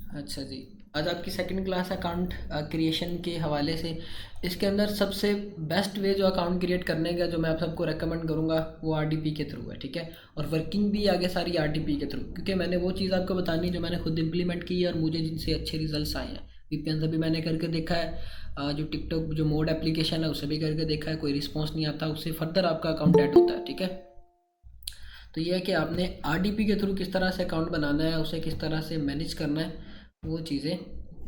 अच्छा जी। आज आपकी सेकंड क्लास अकाउंट क्रिएशन के हवाले से। इसके अंदर सबसे बेस्ट वे जो अकाउंट क्रिएट करने का जो मैं आप सबको रेकमेंड करूँगा वो आरडीपी के थ्रू है, ठीक है। और वर्किंग भी आगे सारी आरडीपी के थ्रू, क्योंकि मैंने वो चीज़ आपको बतानी जो मैंने खुद इंप्लीमेंट की है और मुझे जिनसे अच्छे रिजल्ट्स आए हैं। वीपीएन से भी मैंने करके देखा है, जो टिकटॉक जो मोड एप्लीकेशन है उसे भी करके देखा है, कोई रिस्पॉन्स नहीं आता, उससे फर्दर आपका अकाउंट ऐड होता है, ठीक है। तो ये है कि आपने आरडीपी के थ्रू किस तरह से अकाउंट बनाना है, उसे किस तरह से मैनेज करना है, वो चीज़ें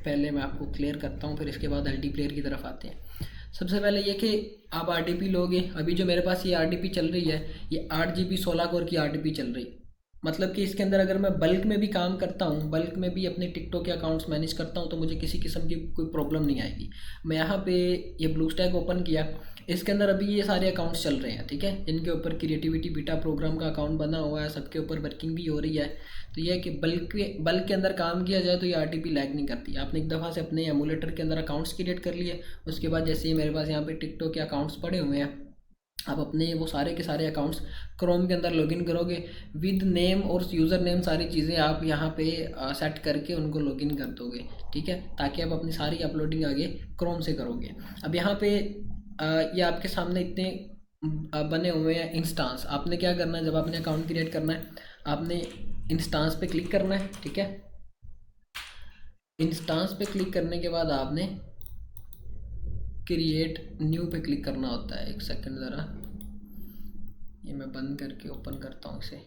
पहले मैं आपको क्लियर करता हूँ, फिर इसके बाद एलडी प्लेयर की तरफ आते हैं। सबसे पहले ये कि आप आरडीपी लोगे। अभी जो मेरे पास ये आरडीपी चल रही है, ये 8 GB 16 कोर की आरडीपी चल रही है। मतलब कि इसके अंदर अगर मैं बल्क में भी काम करता हूँ, बल्क में भी अपने टिकटॉक के अकाउंट्स मैनेज करता हूँ, तो मुझे किसी किस्म की कोई प्रॉब्लम नहीं आएगी। मैं यहाँ पे ये ब्लू स्टैक ओपन किया, इसके अंदर अभी ये सारे अकाउंट्स चल रहे हैं, ठीक है, जिनके ऊपर क्रिएटिविटी बीटा प्रोग्राम का अकाउंट बना हुआ है, सबके ऊपर वर्किंग भी हो रही है। तो ये है कि बल्क के अंदर काम किया जाए तो ये आरटीपी लैग नहीं करती। आपने एक दफ़ा से अपने एमुलेटर के अंदर अकाउंट्स क्रिएट कर लिए, उसके बाद जैसे ही मेरे पास यहाँ पे टिकटॉक के अकाउंट्स पड़े हुए हैं, आप अपने वो सारे के सारे अकाउंट्स क्रोम के अंदर लॉगिन करोगे विद नेम और यूज़र नेम, सारी चीज़ें आप यहाँ पे सेट करके उनको लॉगिन कर दोगे, ठीक है, ताकि आप अपनी सारी अपलोडिंग आगे क्रोम से करोगे। अब यहाँ पे ये आपके सामने इतने बने हुए हैं इंस्टांस। आपने क्या करना है, जब आपने अकाउंट क्रिएट करना है, आपने इंस्टांस पे क्लिक करना है, ठीक है। इंस्टांस पे क्लिक करने के बाद आपने क्रिएट न्यू पे क्लिक करना होता है। एक सेकंड ज़रा, ये मैं बंद करके ओपन करता हूँ इसे,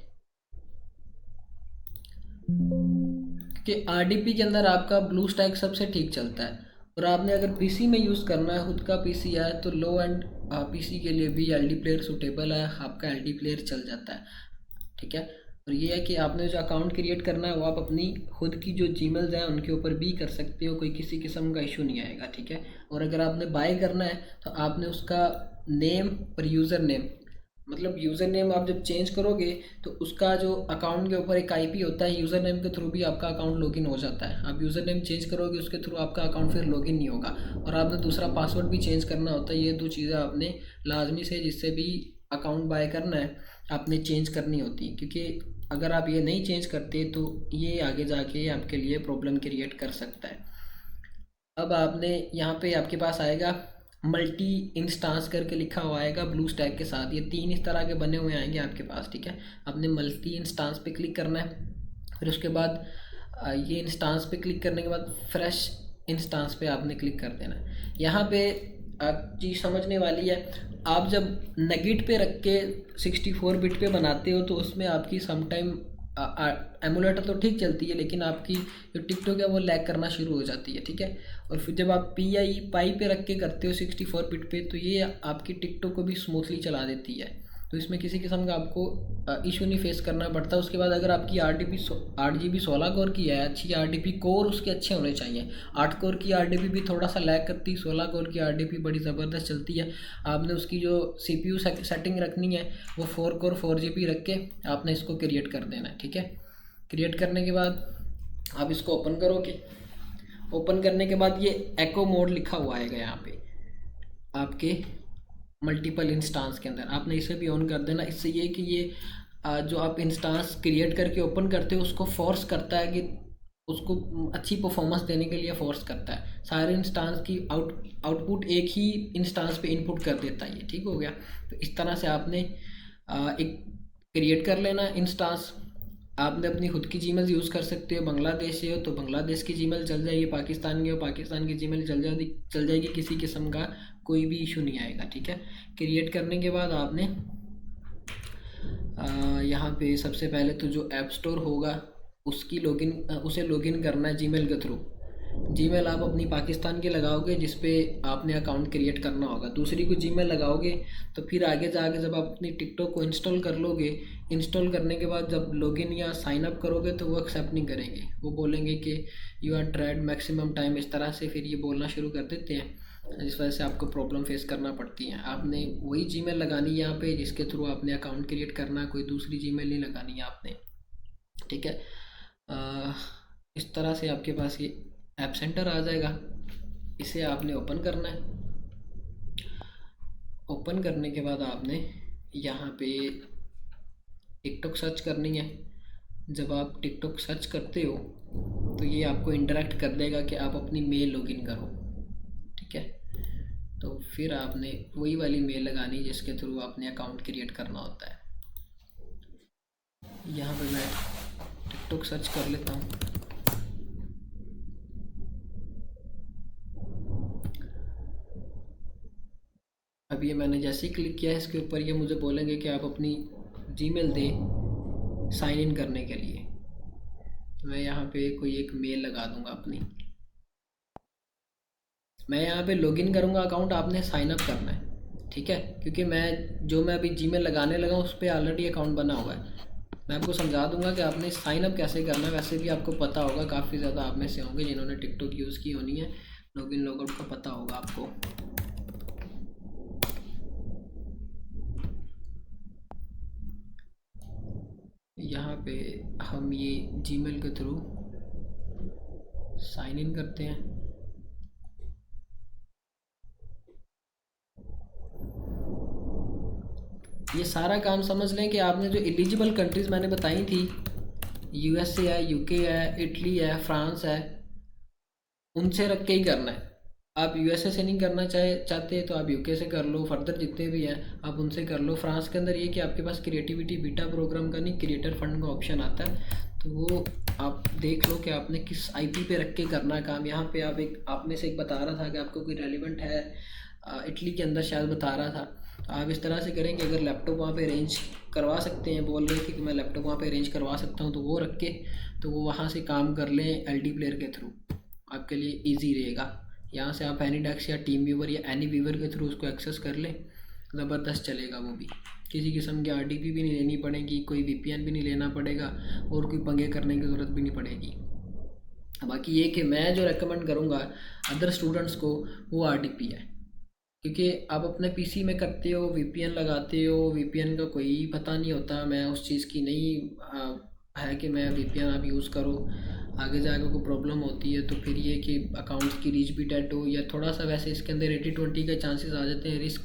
कि आरडीपी के अंदर आपका ब्लू स्टैक सबसे ठीक चलता है। और आपने अगर पीसी में यूज़ करना है, खुद का पीसी है, तो लो एंड पीसी के लिए भी एलडी प्लेयर सूटेबल है, आपका एलडी प्लेयर चल जाता है, ठीक है। और ये है कि आपने जो अकाउंट क्रिएट करना है वो आप अपनी खुद की जो जीमेल्स हैं उनके ऊपर भी कर सकते हो, कोई किसी किस्म का इशू नहीं आएगा, ठीक है। और अगर आपने बाय करना है तो आपने उसका नेम और यूज़र नेम, मतलब यूज़र नेम आप जब चेंज करोगे तो उसका जो अकाउंट के ऊपर एक आईपी होता है, यूज़र नेम के थ्रू भी आपका अकाउंट लॉगिन हो जाता है। आप यूज़र नेम चेंज करोगे उसके थ्रू आपका अकाउंट फिर लॉगिन नहीं होगा। और आपने दूसरा पासवर्ड भी चेंज करना होता है। ये दो चीज़ें आपने लाजमी से, जिससे भी अकाउंट बाय करना है, आपने चेंज करनी होती है, क्योंकि अगर आप ये नहीं चेंज करते तो ये आगे जाके आपके लिए प्रॉब्लम क्रिएट कर सकता है। अब आपने यहाँ पे आपके पास आएगा मल्टी इंस्टांस करके लिखा हुआ आएगा ब्लू स्टैक के साथ, ये 3 इस तरह के बने हुए आएंगे आपके पास, ठीक है। आपने मल्टी इंस्टांस पे क्लिक करना है, फिर उसके बाद ये इंस्टांस पे क्लिक करने के बाद फ्रेश इंस्टांस पे आपने क्लिक कर देना है। यहाँ पे चीज़ समझने वाली है, आप जब नेगिट पे रख के 64 बिट पे बनाते हो तो उसमें आपकी समटाइम एमुलेटर तो ठीक चलती है, लेकिन आपकी जो टिकटॉक है वो लैग करना शुरू हो जाती है, ठीक है। और फिर जब आप पी आई पाई पे रख के करते हो 64 बिट पे, तो ये आपकी टिकटॉक को भी स्मूथली चला देती है। तो इसमें किसी किस्म का आपको इशू नहीं फेस करना पड़ता। उसके बाद अगर आपकी आरडीपी 8 GB 16 कोर की है, अच्छी आरडीपी, कोर उसके अच्छे होने चाहिए। 8 कोर की आरडीपी भी थोड़ा सा लैग करती, 16 कोर की आरडीपी बड़ी ज़बरदस्त चलती है। आपने उसकी जो सीपीयू सेटिंग रखनी है वो 4 कोर 4 GB रख के आपने इसको क्रिएट कर देना है, ठीक है। क्रिएट करने के बाद आप इसको ओपन करोगे। ओपन करने के बाद ये एको मोड लिखा हुआ आएगा यहाँ पे आपके मल्टीपल इंस्टांस के अंदर, आपने इसे भी ऑन कर देना। इससे ये कि ये जो आप इंस्टांस क्रिएट करके ओपन करते हो उसको फोर्स करता है, कि उसको अच्छी परफॉर्मेंस देने के लिए फोर्स करता है। सारे इंस्टांस की आउटपुट एक ही इंस्टांस पे इनपुट कर देता है, ये ठीक हो गया। तो इस तरह से आपने एक क्रिएट कर लेना इंस्टांस। आपने अपनी खुद की जीमेल यूज़ कर सकते हो, बांग्लादेश से हो तो बांग्लादेश की जीमेल चल जाएगी, पाकिस्तान के हो पाकिस्तान की जीमेल चल जाएगी, किसी किस्म का कोई भी इशू नहीं आएगा, ठीक है। क्रिएट करने के बाद आपने यहाँ पे सबसे पहले तो जो ऐप स्टोर होगा उसकी उसे लॉगिन करना है जीमेल के थ्रू। जीमेल आप अपनी पाकिस्तान की लगाओगे जिस पे आपने अकाउंट क्रिएट करना होगा, दूसरी को जीमेल लगाओगे तो फिर आगे जाके जब आप अपनी टिकटॉक को इंस्टॉल कर लोगे, इंस्टॉल करने के बाद जब लॉगिन या साइन अप करोगे तो वो एक्सेप्ट नहीं करेंगे। वो बोलेंगे कि you are tried maximum time, इस तरह से फिर ये बोलना शुरू कर देते हैं, जिस वजह से आपको प्रॉब्लम फेस करना पड़ती है। आपने वही जीमेल लगानी है यहाँ पे जिसके थ्रू आपने अकाउंट क्रिएट करना है, कोई दूसरी जीमेल नहीं लगानी है आपने, ठीक है। इस तरह से आपके पास ये ऐप सेंटर आ जाएगा। इसे आपने ओपन करना है। ओपन करने के बाद आपने यहाँ पे टिकटॉक सर्च करनी है। जब आप टिकटॉक सर्च करते हो तो तो ये आपको इंटरेक्ट कर देगा कि आप अपनी मेल लॉगिन करो, ठीक है। तो फिर आपने वही वाली मेल लगानी जिसके थ्रू आपने अकाउंट क्रिएट करना होता है। यहाँ पे मैं टिकटॉक सर्च कर लेता हूँ। अब ये मैंने जैसे ही क्लिक किया है इसके ऊपर, ये मुझे बोलेंगे कि आप अपनी जीमेल दें साइन इन करने के लिए। तो मैं यहाँ पे कोई एक मेल लगा दूंगा अपनी। मैं यहाँ पे लॉगिन करूँगा अकाउंट, आपने साइन अप करना है, ठीक है। क्योंकि मैं अभी जीमेल लगाने लगा उस पर ऑलरेडी अकाउंट बना हुआ है। मैं आपको समझा दूंगा कि आपने साइन अप कैसे करना है। वैसे भी आपको पता होगा, काफ़ी ज़्यादा आप में से होंगे जिन्होंने टिकटॉक यूज़ की होनी है, लॉगिन लॉगआउट का पता होगा आपको। यहाँ पे हम ये जीमेल के थ्रू साइन इन करते हैं। ये सारा काम समझ लें कि आपने जो एलिजिबल कंट्रीज़ मैंने बताई थी, यूएसए है, यूके है, इटली है, फ्रांस है, उनसे रख के ही करना है। आप यूएसए से नहीं करना चाहते तो आप यूके से कर लो, फर्दर जितने भी हैं आप उनसे कर लो। फ्रांस के अंदर ये कि आपके पास क्रिएटिविटी बीटा प्रोग्राम का नहीं, क्रिएटर फंड का ऑप्शन आता है, तो वो आप देख लो कि आपने किस आईपी पे रख के करना है काम। यहाँ पे आप में से एक बता रहा था कि आपको कोई रेलिवेंट है, इटली के अंदर शायद बता रहा था। तो आप इस तरह से करें कि अगर लैपटॉप वहाँ पे अरेंज करवा सकते हैं, बोल रहे थे कि मैं लैपटॉप वहाँ पे अरेंज करवा सकता हूँ, तो वो रख के तो वो वहाँ से काम कर लें एलडी प्लेयर के थ्रू, आपके लिए ईजी रहेगा। यहाँ से आप एनीडेक्स या टीम व्यूवर या एनी व्यूवर के थ्रू उसको एक्सेस कर लें, ज़बरदस्त चलेगा वो भी। किसी किस्म की आरडीपी भी नहीं लेनी पड़ेगी, कोई वीपीएन भी नहीं लेना पड़ेगा, और कोई पंगे करने की ज़रूरत भी नहीं पड़ेगी। बाकी ये कि मैं जो रेकमेंड करूँगा अदर स्टूडेंट्स को, वो आरडीपी है। क्योंकि आप अपने पीसी में करते हो, वीपीएन लगाते हो, वीपीएन का कोई पता नहीं होता। मैं उस चीज़ की नहीं है कि मैं वीपीएन आप यूज़ करो, आगे जाकर कोई प्रॉब्लम होती है तो फिर ये कि अकाउंट्स की रीच भी डेड हो, या थोड़ा सा वैसे इसके अंदर 80-20 के चांसेस आ जाते हैं, रिस्क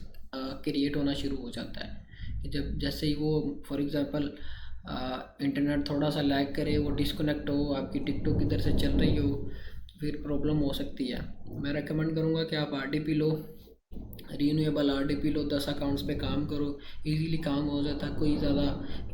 क्रिएट होना शुरू हो जाता है कि जब जैसे ही वो फॉर एग्ज़ाम्पल इंटरनेट थोड़ा सा लैग करे, वो डिस्कनेक्ट हो, आपकी टिकटॉक इधर से चल रही हो, तो फिर प्रॉब्लम हो सकती है। मैं रेकमेंड करूँगा कि आप आरडीपी लो, रीन्यूएबल आरडीपी लो, 10 अकाउंट्स पे काम करो, इजीली काम हो जाता है, कोई ज़्यादा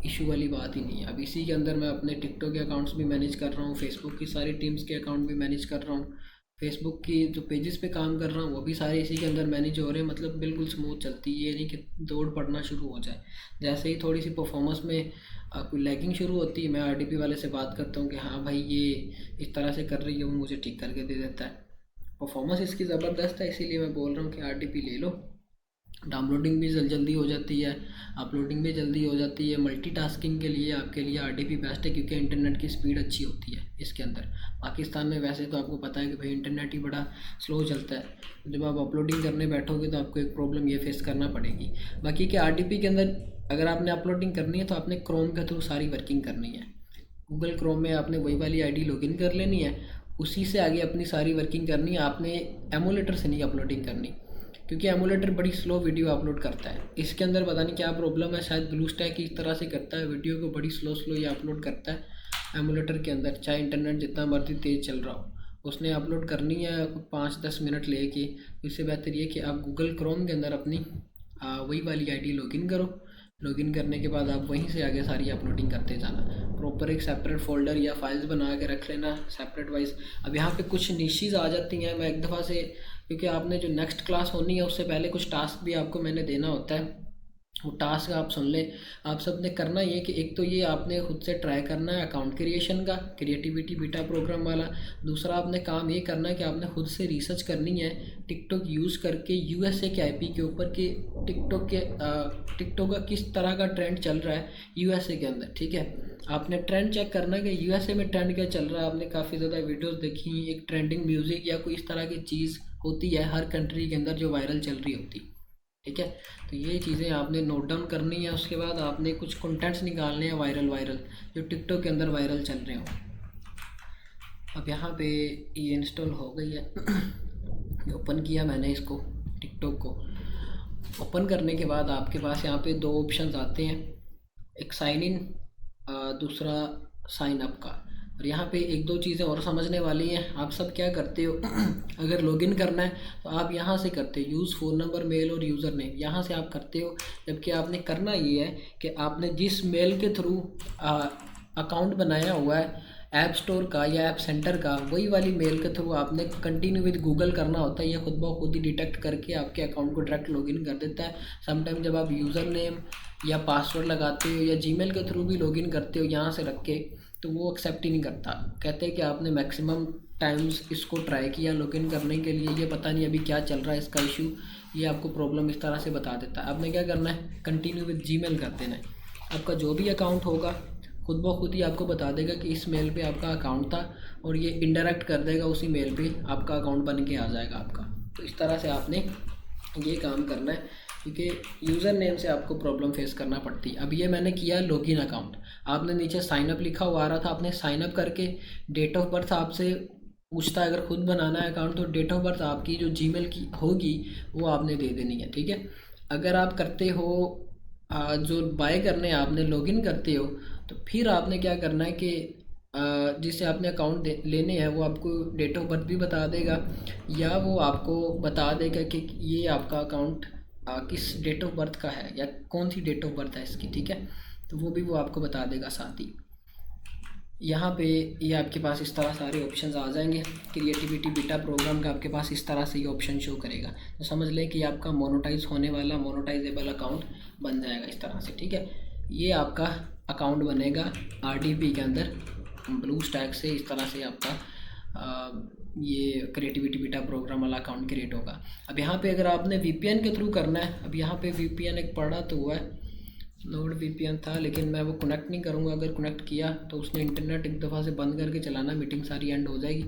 इशू वाली बात ही नहीं है। अब इसी के अंदर मैं अपने टिकटॉक के अकाउंट्स भी मैनेज कर रहा हूँ, फेसबुक की सारी टीम्स के अकाउंट भी मैनेज कर रहा हूँ, फेसबुक की जो पेजेस पे काम कर रहा हूँ वो भी सारे इसी के अंदर मैनेज हो रहे हैं। मतलब बिल्कुल स्मूथ चलती है, ये नहीं कि दौड़ पड़ना शुरू हो जाए। जैसे ही थोड़ी सी परफॉर्मेंस में कोई लैगिंग शुरू होती है, मैं आरडीपी वाले से बात करता हूँ कि हाँ भाई ये इस तरह से कर रही है, वो मुझे ठीक करके दे देता है। परफॉर्मेंस इसकी ज़बरदस्त है, इसीलिए मैं बोल रहा हूँ कि आरडीपी ले लो। डाउनलोडिंग भी जल्दी हो जाती है, अपलोडिंग भी जल्दी हो जाती है। मल्टीटास्किंग के लिए आपके लिए आरडीपी बेस्ट है, क्योंकि इंटरनेट की स्पीड अच्छी होती है इसके अंदर। पाकिस्तान में वैसे तो आपको पता है कि भाई इंटरनेट ही बड़ा स्लो चलता है। जब आप अपलोडिंग करने बैठोगे तो आपको एक प्रॉब्लम ये फेस करना पड़ेगी। बाकी कि आरडीपी के अंदर अगर आपने अपलोडिंग करनी है तो आपने क्रोम के थ्रू सारी वर्किंग करनी है। गूगल क्रोम में आपने वही वाली आईडी लॉगिन कर लेनी है, उसी से आगे अपनी सारी वर्किंग करनी है। आपने एमुलेटर से नहीं अपलोडिंग करनी, क्योंकि एमुलेटर बड़ी स्लो वीडियो अपलोड करता है। इसके अंदर पता नहीं क्या प्रॉब्लम है, शायद ब्लू स्टैक इस तरह से करता है, वीडियो को बड़ी स्लो ये अपलोड करता है एमुलेटर के अंदर, चाहे इंटरनेट जितना मर्जी तेज़ चल रहा हो। उसने अपलोड करनी है 5-10 मिनट लेके। इससे बेहतर ये कि आप गूगल क्रोम के अंदर अपनी वही वाली आईडी लॉगिन करो। लॉगिन करने के बाद आप वहीं से आगे सारी अपलोडिंग करते जाना। प्रॉपर एक सेपरेट फ़ोल्डर या फाइल्स बना के रख लेना सेपरेट वाइज। अब यहाँ पे कुछ निशीज़ आ जाती हैं, मैं एक दफ़ा से, क्योंकि आपने जो नेक्स्ट क्लास होनी है उससे पहले कुछ टास्क भी आपको मैंने देना होता है, वो टास्क आप सुन लें। आप सब ने करना ये कि एक तो ये आपने खुद से ट्राई करना है अकाउंट क्रिएशन का, क्रिएटिविटी बीटा प्रोग्राम वाला। दूसरा आपने काम ये करना है कि आपने खुद से रिसर्च करनी है टिकटॉक यूज़ करके यूएसए के आईपी के ऊपर कि टिकटॉक का किस तरह का ट्रेंड चल रहा है यूएसए के अंदर, ठीक है। आपने ट्रेंड चेक करना है कि यूएसए में ट्रेंड क्या चल रहा है। आपने काफ़ी ज़्यादा वीडियोस देखी, एक ट्रेंडिंग म्यूज़िक या कोई इस तरह की चीज़ होती है हर कंट्री के अंदर जो वायरल चल रही होती, ठीक है। तो ये चीज़ें आपने नोट डाउन करनी है। उसके बाद आपने कुछ कंटेंट्स निकालने हैं वायरल जो टिकटॉक के अंदर वायरल चल रहे हो। अब यहाँ पे ये इंस्टॉल हो गई है ओपन किया मैंने इसको, टिकटॉक को ओपन करने के बाद आपके पास यहाँ पे 2 ऑप्शंस आते हैं, एक साइन इन, दूसरा साइन अप का। और यहाँ पे एक दो चीज़ें और समझने वाली हैं। आप सब क्या करते हो अगर लॉगिन करना है तो आप यहाँ से करते हो, यूज़ फ़ोन नंबर, मेल और यूज़र नेम, यहाँ से आप करते हो। जबकि आपने करना ये है कि आपने जिस मेल के थ्रू अकाउंट बनाया हुआ है ऐप स्टोर का या ऐप सेंटर का, वही वाली मेल के थ्रू आपने कंटिन्यू विद गूगल करना होता है। ये खुद ब खुद ही डिटेक्ट करके आपके अकाउंट को डायरेक्ट लॉगिन कर देता है। समटाइम जब आप यूज़र नेम या पासवर्ड लगाते हो या जीमेल के थ्रू भी लॉगिन करते हो यहाँ से रख के, तो वो एक्सेप्ट ही नहीं करता। कहते हैं कि आपने मैक्सिमम टाइम्स इसको ट्राई किया लॉगिन करने के लिए, ये पता नहीं अभी क्या चल रहा है इसका इशू, ये आपको प्रॉब्लम इस तरह से बता देता है। आपने क्या करना है, कंटिन्यू विद जीमेल कर देना है। आपका जो भी अकाउंट होगा खुद ब खुद ही आपको बता देगा कि इस मेल पे आपका अकाउंट था, और ये इंडायरेक्ट कर देगा उसी मेल पे, आपका अकाउंट बन के आ जाएगा आपका। तो इस तरह से आपने ये काम करना है, क्योंकि यूज़र नेम से आपको प्रॉब्लम फेस करना पड़ती है। अब ये मैंने किया लॉगिन अकाउंट, आपने नीचे साइन अप लिखा हुआ आ रहा था, आपने साइन अप करके डेट ऑफ बर्थ आपसे पूछता है। अगर खुद बनाना है अकाउंट तो डेट ऑफ बर्थ आपकी जो जीमेल की होगी वो आपने दे देनी है, ठीक है। अगर आप करते हो जो बाय करने आपने लॉगिन करते हो, तो फिर आपने क्या करना है कि जिससे आपने अकाउंट लेने हैं वो आपको डेट ऑफ बर्थ भी बता देगा, या वो आपको बता देगा कि ये आपका अकाउंट किस डेट ऑफ बर्थ का है या कौन सी डेट ऑफ बर्थ है इसकी, ठीक है। तो वो भी वो आपको बता देगा साथ ही। यहाँ पे ये आपके पास इस तरह सारे ऑप्शंस आ जाएंगे। क्रिएटिविटी बीटा प्रोग्राम का आपके पास इस तरह से ये ऑप्शन शो करेगा, तो समझ लें कि आपका मोनेटाइज होने वाला मोनेटाइजेबल अकाउंट बन जाएगा इस तरह से, ठीक है। ये आपका अकाउंट बनेगा आरडीपी के अंदर ब्लू स्टैक से। इस तरह से आपका ये क्रिएटिविटी बीटा प्रोग्राम वाला अकाउंट क्रिएट होगा। अब यहाँ पे अगर आपने वीपीएन के थ्रू करना है, अब यहाँ पे वीपीएन एक पड़ा तो हुआ है, नोड वीपीएन था, लेकिन मैं वो कनेक्ट नहीं करूँगा। अगर कनेक्ट किया तो उसने इंटरनेट एक दफ़ा से बंद करके चलाना, मीटिंग सारी एंड हो जाएगी।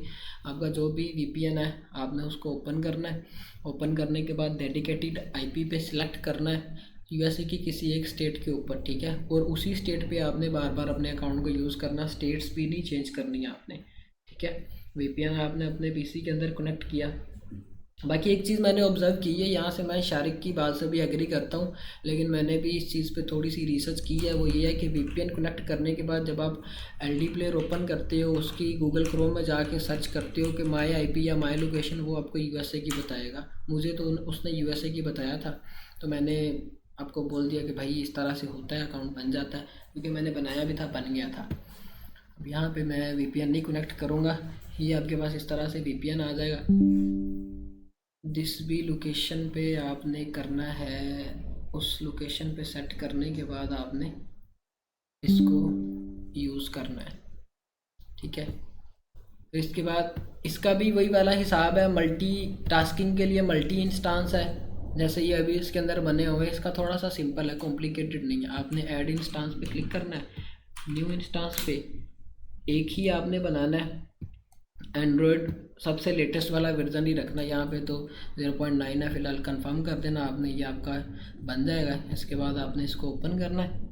आपका जो भी वीपीएन है आपने उसको ओपन करना है। ओपन करने के बाद डेडिकेटेड आईपी पे सिलेक्ट करना है यूएसए की किसी एक स्टेट के ऊपर, ठीक है। और उसी स्टेट पे आपने बार बार अपने अकाउंट को यूज़ करना, स्टेट्स भी नहीं चेंज करनी है आपने, ठीक है। वीपीएन आपने अपने पीसी के अंदर कनेक्ट किया। बाकी एक चीज़ मैंने ऑब्ज़र्व की है, यहाँ से मैं शारिक की बात से भी एग्री करता हूँ, लेकिन मैंने भी इस चीज़ पे थोड़ी सी रिसर्च की है। वो ये है कि वीपीएन कनेक्ट करने के बाद जब आप एलडी प्लेयर ओपन करते हो, उसकी गूगल क्रोम में जाके सर्च करते हो कि माई आईपी या माई लोकेशन, वो आपको यूएसए की बताएगा। मुझे तो उसने यूएसए की बताया था, तो मैंने आपको बोल दिया कि भाई इस तरह से होता है, अकाउंट बन जाता है, क्योंकि मैंने बनाया भी था, बन गया था। अब यहाँ पे मैं वीपीएन नहीं कनेक्ट करूँगा, ये आपके पास इस तरह से वीपीएन आ जाएगा। जिस भी लोकेशन पे आपने करना है उस लोकेशन पे सेट करने के बाद आपने इसको यूज़ करना है, ठीक है। तो इसके बाद इसका भी वही वाला हिसाब है, मल्टी टास्किंग के लिए मल्टी इंस्टांस है। जैसे ये अभी इसके अंदर बने हुए हैं, इसका थोड़ा सा सिंपल है, कॉम्प्लिकेटेड नहीं है। आपने ऐड इंस्टांस पे क्लिक करना है, न्यू इंस्टांस पे एक ही आपने बनाना है, एंड्रॉयड सबसे लेटेस्ट वाला वर्जन ही रखना। यहाँ पे तो 0.9 है फ़िलहाल, कंफर्म कर देना आपने, ये आपका बन जाएगा। इसके बाद आपने इसको ओपन करना है।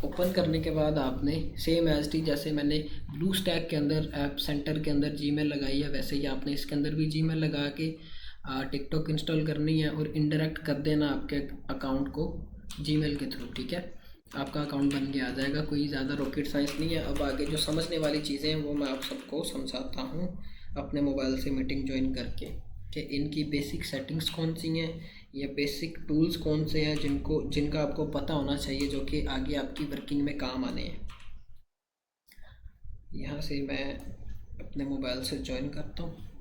ओपन करने के बाद आपने सेम एज टी जैसे मैंने ब्लू स्टैक के अंदर ऐप सेंटर के अंदर जीमेल लगाई है, वैसे ही आपने इसके अंदर भी जीमेल लगा के टिकटॉक इंस्टॉल करनी है और इंडायरेक्ट कर देना आपके अकाउंट को जीमेल के थ्रू, ठीक है। आपका अकाउंट बन के आ जाएगा, कोई ज़्यादा रॉकेट साइंस नहीं है। अब आगे जो समझने वाली चीज़ें हैं वो मैं आप सबको समझाता हूँ अपने मोबाइल से मीटिंग ज्वाइन करके, कि इनकी बेसिक सेटिंग्स कौन सी हैं या बेसिक टूल्स कौन से हैं जिनका आपको पता होना चाहिए, जो कि आगे आपकी वर्किंग में काम आने हैं। यहाँ से मैं अपने मोबाइल से ज्वाइन करता हूँ।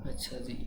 अच्छा जी,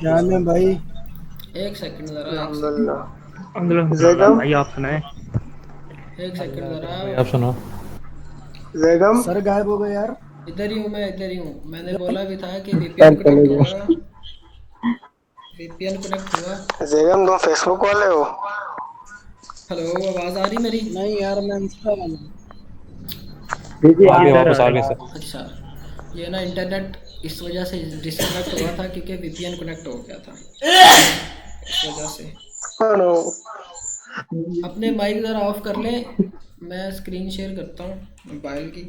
क्या हाल है भाई? एक सेकंड ज़रा, एक सेकंड। अल्हम्दुलिल्लाह जैगम भाई, आप सुनाए। एक सेकंड ज़रा। भाई आप सुनाओ। जैगम सर गायब हो गए यार। इधर ही हूँ मैं, इधर ही हूँ। मैंने इधर बोला भी था कि वीपीएन सर चले कनेक्ट हुआ। गए। वीपीएन कनेक्ट हुआ। जैगम तुम फेसबुक वाले हो? हेलो, आवाज़ आ रही मेरी? नहीं यार, मैं इंस्टा वाला हूँ। जी आ आ गए, रही वापस है आ सर, गए आ सर। रही अच्छा। ये ना इंटरनेट इस वजह से डिस्कनेक्ट हुआ था क्योंकि वीपीएन कनेक्ट हो गया था, इस वजह से। है। नो। अपने माइक ज़रा ऑफ कर लें। मैं स्क्रीन शेयर करता हूँ मोबाइल की।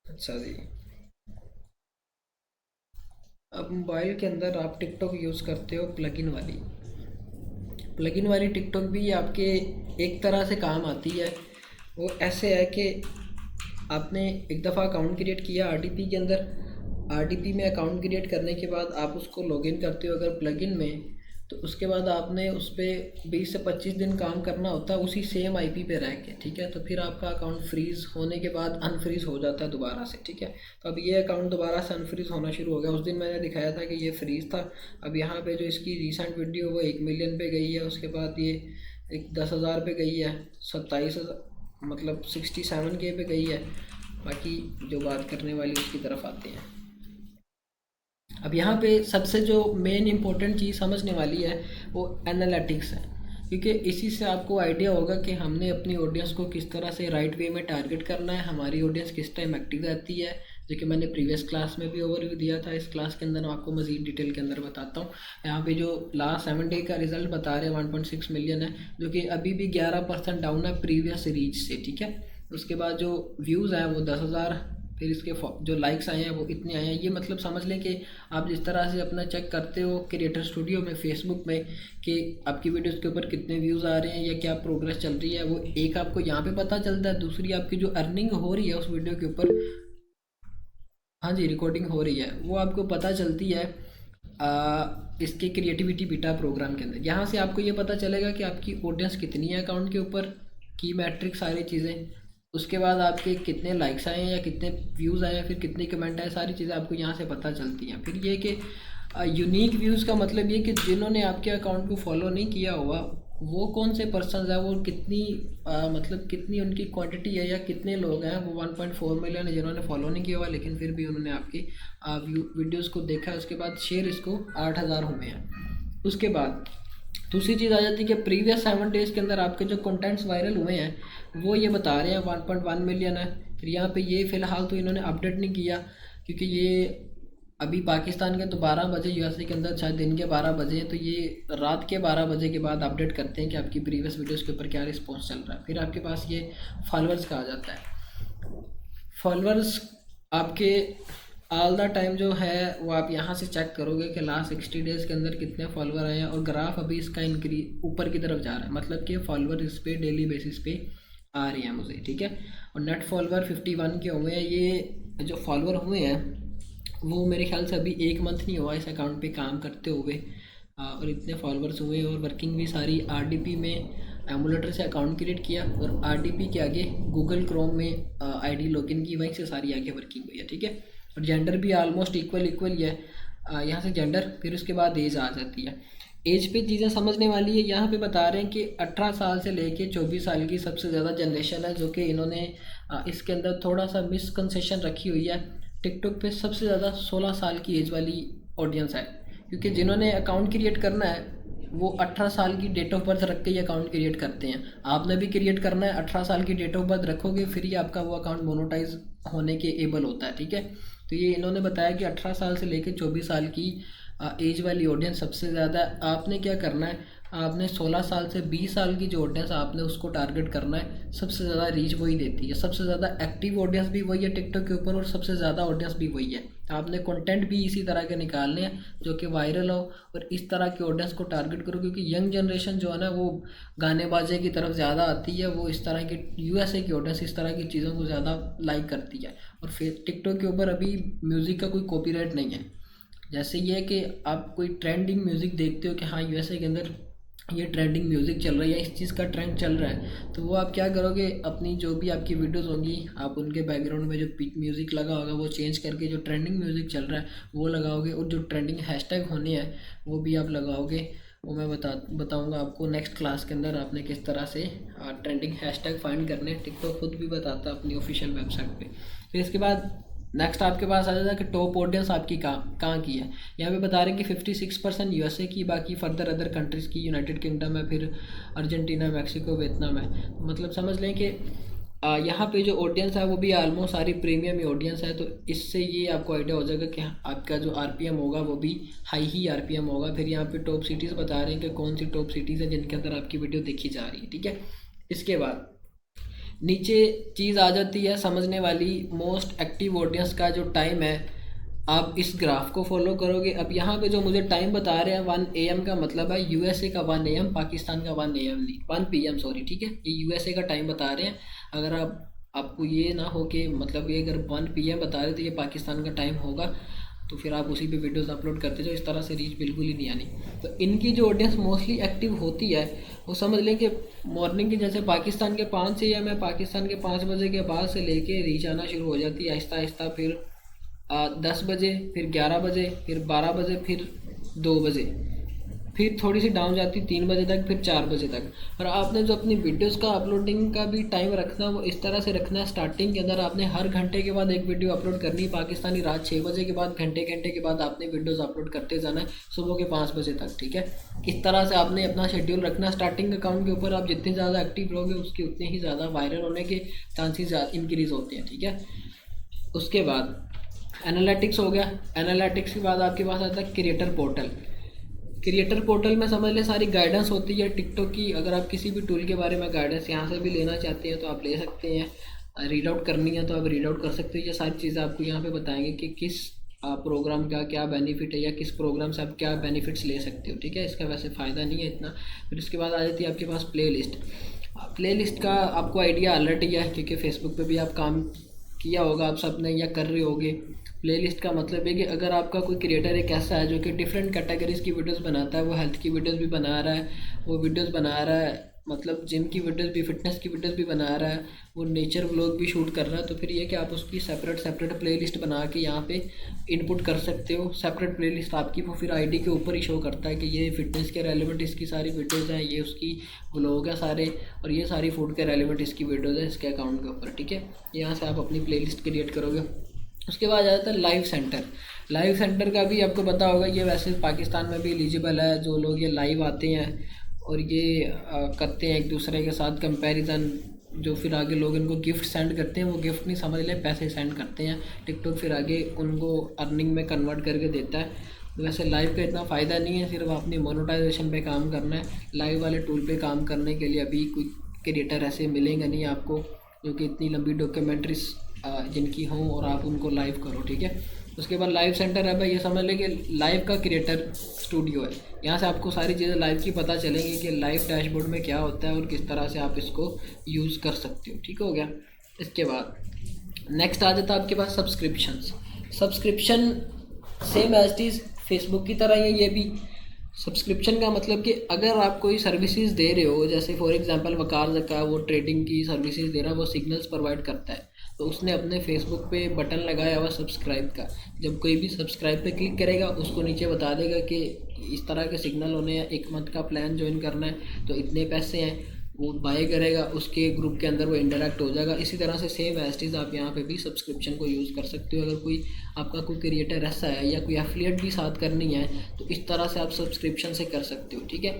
अच्छा जी। अब मोबाइल के अंदर आप टिकटॉक यूज़ करते हो प्लगइन वाली। प्लगइन वाली टिकटॉक भी आपके एक तरह से काम आती है। वो ऐसे है कि आपने एक दफ़ा अकाउंट क्रिएट किया आरडीपी के अंदर। आरडीपी में अकाउंट क्रिएट करने के बाद आप उसको लॉगिन करते हो अगर प्लगइन में, तो उसके बाद आपने उस पर 20 से 25 दिन काम करना होता है उसी सेम आईपी पे रह के, ठीक है। तो फिर आपका अकाउंट फ्रीज़ होने के बाद अनफ्रीज़ हो जाता है दोबारा से, ठीक है। तो अब ये अकाउंट दोबारा से अनफ्रीज़ होना शुरू हो गया। उस दिन मैंने दिखाया था कि ये फ्रीज़ था। अब यहाँ पे जो इसकी रिसेंट वीडियो वो 1 मिलियन पे गई है, उसके बाद ये एक 10,000 पे गई है, 27, मतलब 67K पे गई है। बाकी जो बात करने वाली उसकी तरफ आते हैं। अब यहाँ पे सबसे जो मेन इंपॉर्टेंट चीज़ समझने वाली है वो एनालिटिक्स है, क्योंकि इसी से आपको आइडिया होगा कि हमने अपनी ऑडियंस को किस तरह से राइट वे में टारगेट करना है, हमारी ऑडियंस किस टाइम एक्टिव रहती है, जो कि मैंने प्रीवियस क्लास में भी ओवरव्यू दिया था। इस क्लास के अंदर मैं आपको मज़ीद डिटेल के अंदर बताता हूँ। यहाँ पे जो लास्ट 7 डे का रिजल्ट बता रहे हैं 1.6 मिलियन है, जो कि अभी भी 11% डाउन है प्रीवियस रीच से, ठीक है। उसके बाद जो व्यूज़ हैं वो 10,000, फिर इसके जो लाइक्स आए हैं वो इतने आए हैं। ये मतलब समझ लें कि आप जिस तरह से अपना चेक करते हो क्रिएटर स्टूडियो में फेसबुक में कि आपकी वीडियोस के ऊपर कितने व्यूज़ आ रहे हैं या क्या प्रोग्रेस चल रही है, वो एक आपको यहाँ पे पता चलता है। दूसरी आपकी जो अर्निंग हो रही है उस वीडियो के ऊपर, हाँ जी रिकॉर्डिंग हो रही है, वो आपको पता चलती है इसके क्रिएटिविटी बीटा प्रोग्राम के अंदर। यहाँ से आपको ये पता चलेगा कि आपकी ऑडियंस कितनी है अकाउंट के ऊपर, की मैट्रिक सारी चीज़ें। उसके बाद आपके कितने लाइक्स आए हैं या कितने व्यूज़ आए हैं, फिर कितने कमेंट आए, सारी चीज़ें आपको यहाँ से पता चलती हैं। फिर ये कि यूनिक व्यूज़ का मतलब ये कि जिन्होंने आपके अकाउंट को फॉलो नहीं किया हुआ वो कौन से पर्सन है, वो कितनी मतलब कितनी उनकी क्वांटिटी है या कितने लोग हैं। वो 1.4 मिलियन है जिन्होंने फॉलो नहीं किया हुआ, लेकिन फिर भी उन्होंने आपकी वीडियोस को देखा। उसके बाद शेयर इसको 8,000 हुए हैं। उसके बाद दूसरी चीज़ आ जाती है कि प्रीवियस 7 डेज़ के अंदर आपके जो कंटेंट्स वायरल हुए हैं वो ये बता रहे हैं 1.1 मिलियन है। फिर यहाँ पे ये फ़िलहाल तो इन्होंने अपडेट नहीं किया, क्योंकि ये अभी पाकिस्तान के तो 12 बजे, यूएसए के अंदर शायद दिन के 12 बजे हैं, तो ये रात के 12 बजे के बाद अपडेट करते हैं कि आपकी प्रीवियस वीडियोस के ऊपर क्या रिस्पॉन्स चल रहा है। फिर आपके पास ये फॉलोअर्स का आ जाता है। फॉलोअर्स आपके ऑल द टाइम जो है वो आप यहाँ से चेक करोगे कि लास्ट 60 डेज़ के अंदर कितने फॉलोअर आए हैं, और ग्राफ अभी इसका इंक्रीज ऊपर की तरफ जा रहा है, मतलब कि फॉलोअर इस पर डेली बेसिस पे आ रही हैं मुझे, ठीक है। और नेट फॉलोअर 51 के हुए हैं। ये जो फॉलोअर हुए हैं वो मेरे ख्याल से अभी 1 मंथ नहीं हुआ इस अकाउंट पे काम करते हुए, और इतने फॉलोअर्स हुए। और वर्किंग भी सारी आरडीपी में एमुलेटर से अकाउंट क्रिएट किया और आरडीपी के आगे गूगल क्रोम में आईडी लॉगिन की, वहीं से सारी आगे वर्किंग हुई है, ठीक है। और जेंडर भी आलमोस्ट इक्वल इक्वल ही है। यहाँ से जेंडर, फिर उसके बाद एज आ जाती है। एज पे चीज़ें समझने वाली है। यहाँ पे बता रहे हैं कि 18 साल से लेके 24 साल की सबसे ज़्यादा जनरेशन है, जो कि इन्होंने इसके अंदर थोड़ा सा मिसकंसेशन रखी हुई है। टिकटॉक पे सबसे ज़्यादा 16 साल की एज वाली ऑडियंस है, क्योंकि जिन्होंने अकाउंट क्रिएट करना है वो 18 साल की डेट ऑफ बर्थ रख के ही अकाउंट क्रिएट करते हैं। आपने भी क्रिएट करना है, 18 साल की डेट ऑफ बर्थ रखोगे फिर ही आपका वो अकाउंट मोनोटाइज होने के एबल होता है, ठीक है। तो ये इन्होंने बताया कि 18 साल से लेकर 24 साल की एज वाली ऑडियंस सबसे ज़्यादा है। आपने क्या करना है, आपने 16 साल से 20 साल की जो ऑडियंस आपने उसको टारगेट करना है। सबसे ज़्यादा रीच वही देती है, सबसे ज़्यादा एक्टिव ऑडियंस भी वही है टिकटॉक के ऊपर, और सबसे ज़्यादा ऑडियंस भी वही है। आपने कंटेंट भी इसी तरह के निकालने हैं जो कि वायरल हो और इस तरह की ऑडियंस को टारगेट करो, क्योंकि यंग जनरेशन जो है ना वो गाने बाजे की तरफ ज़्यादा आती है। वो इस तरह की यूएसए की ऑडियंस इस तरह की चीज़ों को ज़्यादा लाइक करती है। और फिर टिकटॉक के ऊपर अभी म्यूज़िक का कोई कॉपीराइट नहीं है। जैसे ये है कि आप कोई ट्रेंडिंग म्यूज़िक देखते हो कि हाँ यूएसए के अंदर ये ट्रेंडिंग म्यूज़िक चल रहा है या इस चीज़ का ट्रेंड चल रहा है, तो वो आप क्या करोगे, अपनी जो भी आपकी वीडियोस होंगी आप उनके बैकग्राउंड में जो म्यूज़िक लगा होगा वो चेंज करके जो ट्रेंडिंग म्यूज़िक चल रहा है वो लगाओगे, और जो ट्रेंडिंग हैशटैग होने हैं वो भी आप लगाओगे। वो मैं बताऊंगा आपको नेक्स्ट क्लास के अंदर आपने किस तरह से ट्रेंडिंग हैशटैग फाइंड करने हैं। टिकटॉक खुद भी बताता है अपनी ऑफिशियल वेबसाइट पे। फिर इसके बाद नेक्स्ट आपके पास आ जाता है कि टॉप ऑडियंस आपकी कहाँ कहाँ की है। यहाँ पे बता रहे हैं कि 56% यूएसए की, बाकी फर्दर अदर कंट्रीज़ की, यूनाइटेड किंगडम है, फिर अर्जेंटीना, मैक्सिको, वियतनाम है। तो मतलब समझ लें कि यहाँ पे जो ऑडियंस है वो भी ऑलमोस्ट सारी प्रीमियम ही ऑडियंस है। तो इससे ये आपको आइडिया हो जाएगा कि आपका जो आरपीएम होगा वो भी हाई ही आरपीएम होगा। फिर यहाँ पे टॉप सिटीज़ बता रहे हैं कि कौन सी टॉप सिटीज़ है जिनके अंदर आपकी वीडियो देखी जा रही है, ठीक है। इसके बाद नीचे चीज़ आ जाती है समझने वाली, मोस्ट एक्टिव ऑडियंस का जो टाइम है। आप इस ग्राफ को फॉलो करोगे। अब यहाँ पे जो मुझे टाइम बता रहे हैं 1 AM का मतलब है यूएसए का 1 AM, पाकिस्तान का 1 AM नहीं, 1 PM सॉरी, ठीक है। ये यूएसए का टाइम बता रहे हैं। अगर आपको ये ना हो कि मतलब ये अगर 1 PM बता रहे तो ये पाकिस्तान का टाइम होगा, तो फिर आप उसी पे वीडियोस अपलोड करते जाओ, इस तरह से रीच बिल्कुल ही नहीं आनी। तो इनकी जो ऑडियंस मोस्टली एक्टिव होती है वो समझ लें कि मॉर्निंग के, जैसे पाकिस्तान के 5 AM है, पाकिस्तान के 5 बजे के बाद से लेके रीच आना शुरू हो जाती है आहिस्ता आहिस्ता। फिर 10 बजे, फिर 11 बजे, फिर 12 बजे, फिर 2 बजे, फिर थोड़ी सी डाउन जाती 3 बजे तक, फिर 4 बजे तक। और आपने जो अपनी वीडियोस का अपलोडिंग का भी टाइम रखना है वो इस तरह से रखना है। स्टार्टिंग के अंदर आपने हर घंटे के बाद एक वीडियो अपलोड करनी है पाकिस्तानी रात 6 बजे के बाद, घंटे घंटे के बाद आपने वीडियोस अपलोड करते जाना है सुबह के 5 बजे तक, ठीक है। इस तरह से आपने अपना शेड्यूल रखना है। स्टार्टिंग अकाउंट के ऊपर आप जितने ज़्यादा एक्टिव रहोगे उसके उतने ही ज़्यादा वायरल होने के चांसेस इंक्रीज़ होते हैं, ठीक है। उसके बाद एनालिटिक्स हो गया। एनालिटिक्स के बाद आपके पास आता है क्रिएटर पोर्टल। क्रिएटर पोर्टल में समझ लें सारी गाइडेंस होती है टिकटॉक की। अगर आप किसी भी टूल के बारे में गाइडेंस यहाँ से भी लेना चाहते हैं तो आप ले सकते हैं। रीड आउट करनी है तो आप रीड आउट कर सकते हो। ये सारी चीज़ें आपको यहाँ पे बताएंगे कि किस प्रोग्राम का क्या बेनिफिट है या किस प्रोग्राम से आप क्या बेनिफिट्स ले सकते हो, ठीक है। इसका वैसे फ़ायदा नहीं है इतना। फिर उसके बाद आ जाती है आपके पास प्ले लिस्ट का आपको आइडिया ऑलरेडी है क्योंकि फेसबुक पे भी आप काम किया होगा आप सब ने या कर रहे होगे। प्लेलिस्ट का मतलब है कि अगर आपका कोई क्रिएटर एक ऐसा है जो कि डिफरेंट कैटेगरीज की वीडियोस बनाता है, वो हेल्थ की वीडियोस भी बना रहा है, वो वीडियोस बना रहा है मतलब जिम की वीडियोस भी, फिटनेस की वीडियोस भी बना रहा है, वो नेचर व्लॉग भी शूट कर रहा है, तो फिर ये कि आप उसकी सेपरेट प्लेलिस्ट बना के यहाँ पे इनपुट कर सकते हो। सेपरेट प्लेलिस्ट आपकी वो फिर आईडी के ऊपर ही शो करता है कि ये फिटनेस के रेलिवेंट इसकी सारी वीडियोज़ हैं, ये उसकी व्लॉग है सारे, और ये सारी फूड के रेलिवेंट इसकी वीडियोज़ है इसके अकाउंट के ऊपर, ठीक है। यहाँ से आप अपनी प्ले क्रिएट करोगे। उसके बाद आ जाता है लाइव सेंटर का भी आपको पता होगा, ये वैसे पाकिस्तान में भी एलिजिबल है। जो लोग ये लाइव आते हैं और ये करते हैं एक दूसरे के साथ कंपैरिजन, जो फिर आगे लोग इनको गिफ्ट सेंड करते हैं, वो गिफ्ट नहीं समझ लें पैसे सेंड करते हैं। टिकटॉक फिर आगे उनको अर्निंग में कन्वर्ट करके देता है। वैसे लाइव का इतना फ़ायदा नहीं है, सिर्फ अपनी मोनेटाइजेशन पे काम करना है। लाइव वाले टूल पे काम करने के लिए अभी कोई क्रिएटर ऐसे मिलेंगे नहीं आपको जो कि इतनी लंबी डॉक्यूमेंट्रीज जिनकी हों और आप उनको लाइव करो, ठीक है। उसके बाद लाइव सेंटर है भाई, ये समझ लें कि लाइव का क्रिएटर स्टूडियो है। यहाँ से आपको सारी चीज़ें लाइव की पता चलेंगी कि लाइव डैशबोर्ड में क्या होता है और किस तरह से आप इसको यूज़ कर सकते हो, ठीक हो गया। इसके बाद नेक्स्ट आ जाता है आपके पास subscription same as is Facebook की तरह है ये भी। सब्सक्रिप्शन का मतलब कि अगर आप कोई सर्विसेज दे रहे हो, जैसे फॉर एग्जांपल वकार जका वो ट्रेडिंग की सर्विसेज दे रहा है, वो सिग्नल्स प्रोवाइड करता है, तो उसने अपने फेसबुक पे बटन लगाया हुआ सब्सक्राइब का। जब कोई भी सब्सक्राइब पे क्लिक करेगा उसको नीचे बता देगा कि इस तरह के सिग्नल होने हैं, 1 मंथ का प्लान ज्वाइन करना है तो इतने पैसे हैं, वो बाय करेगा, उसके ग्रुप के अंदर वो इंटरेक्ट हो जाएगा। इसी तरह से सेम एज इट आप यहाँ पे भी सब्सक्रिप्शन को यूज़ कर सकते हो। अगर कोई आपका कोई क्रिएटर ऐसा है या कोई एफिलिएट भी साथ करनी है तो इस तरह से आप सब्सक्रिप्शन से कर सकते हो, ठीक है।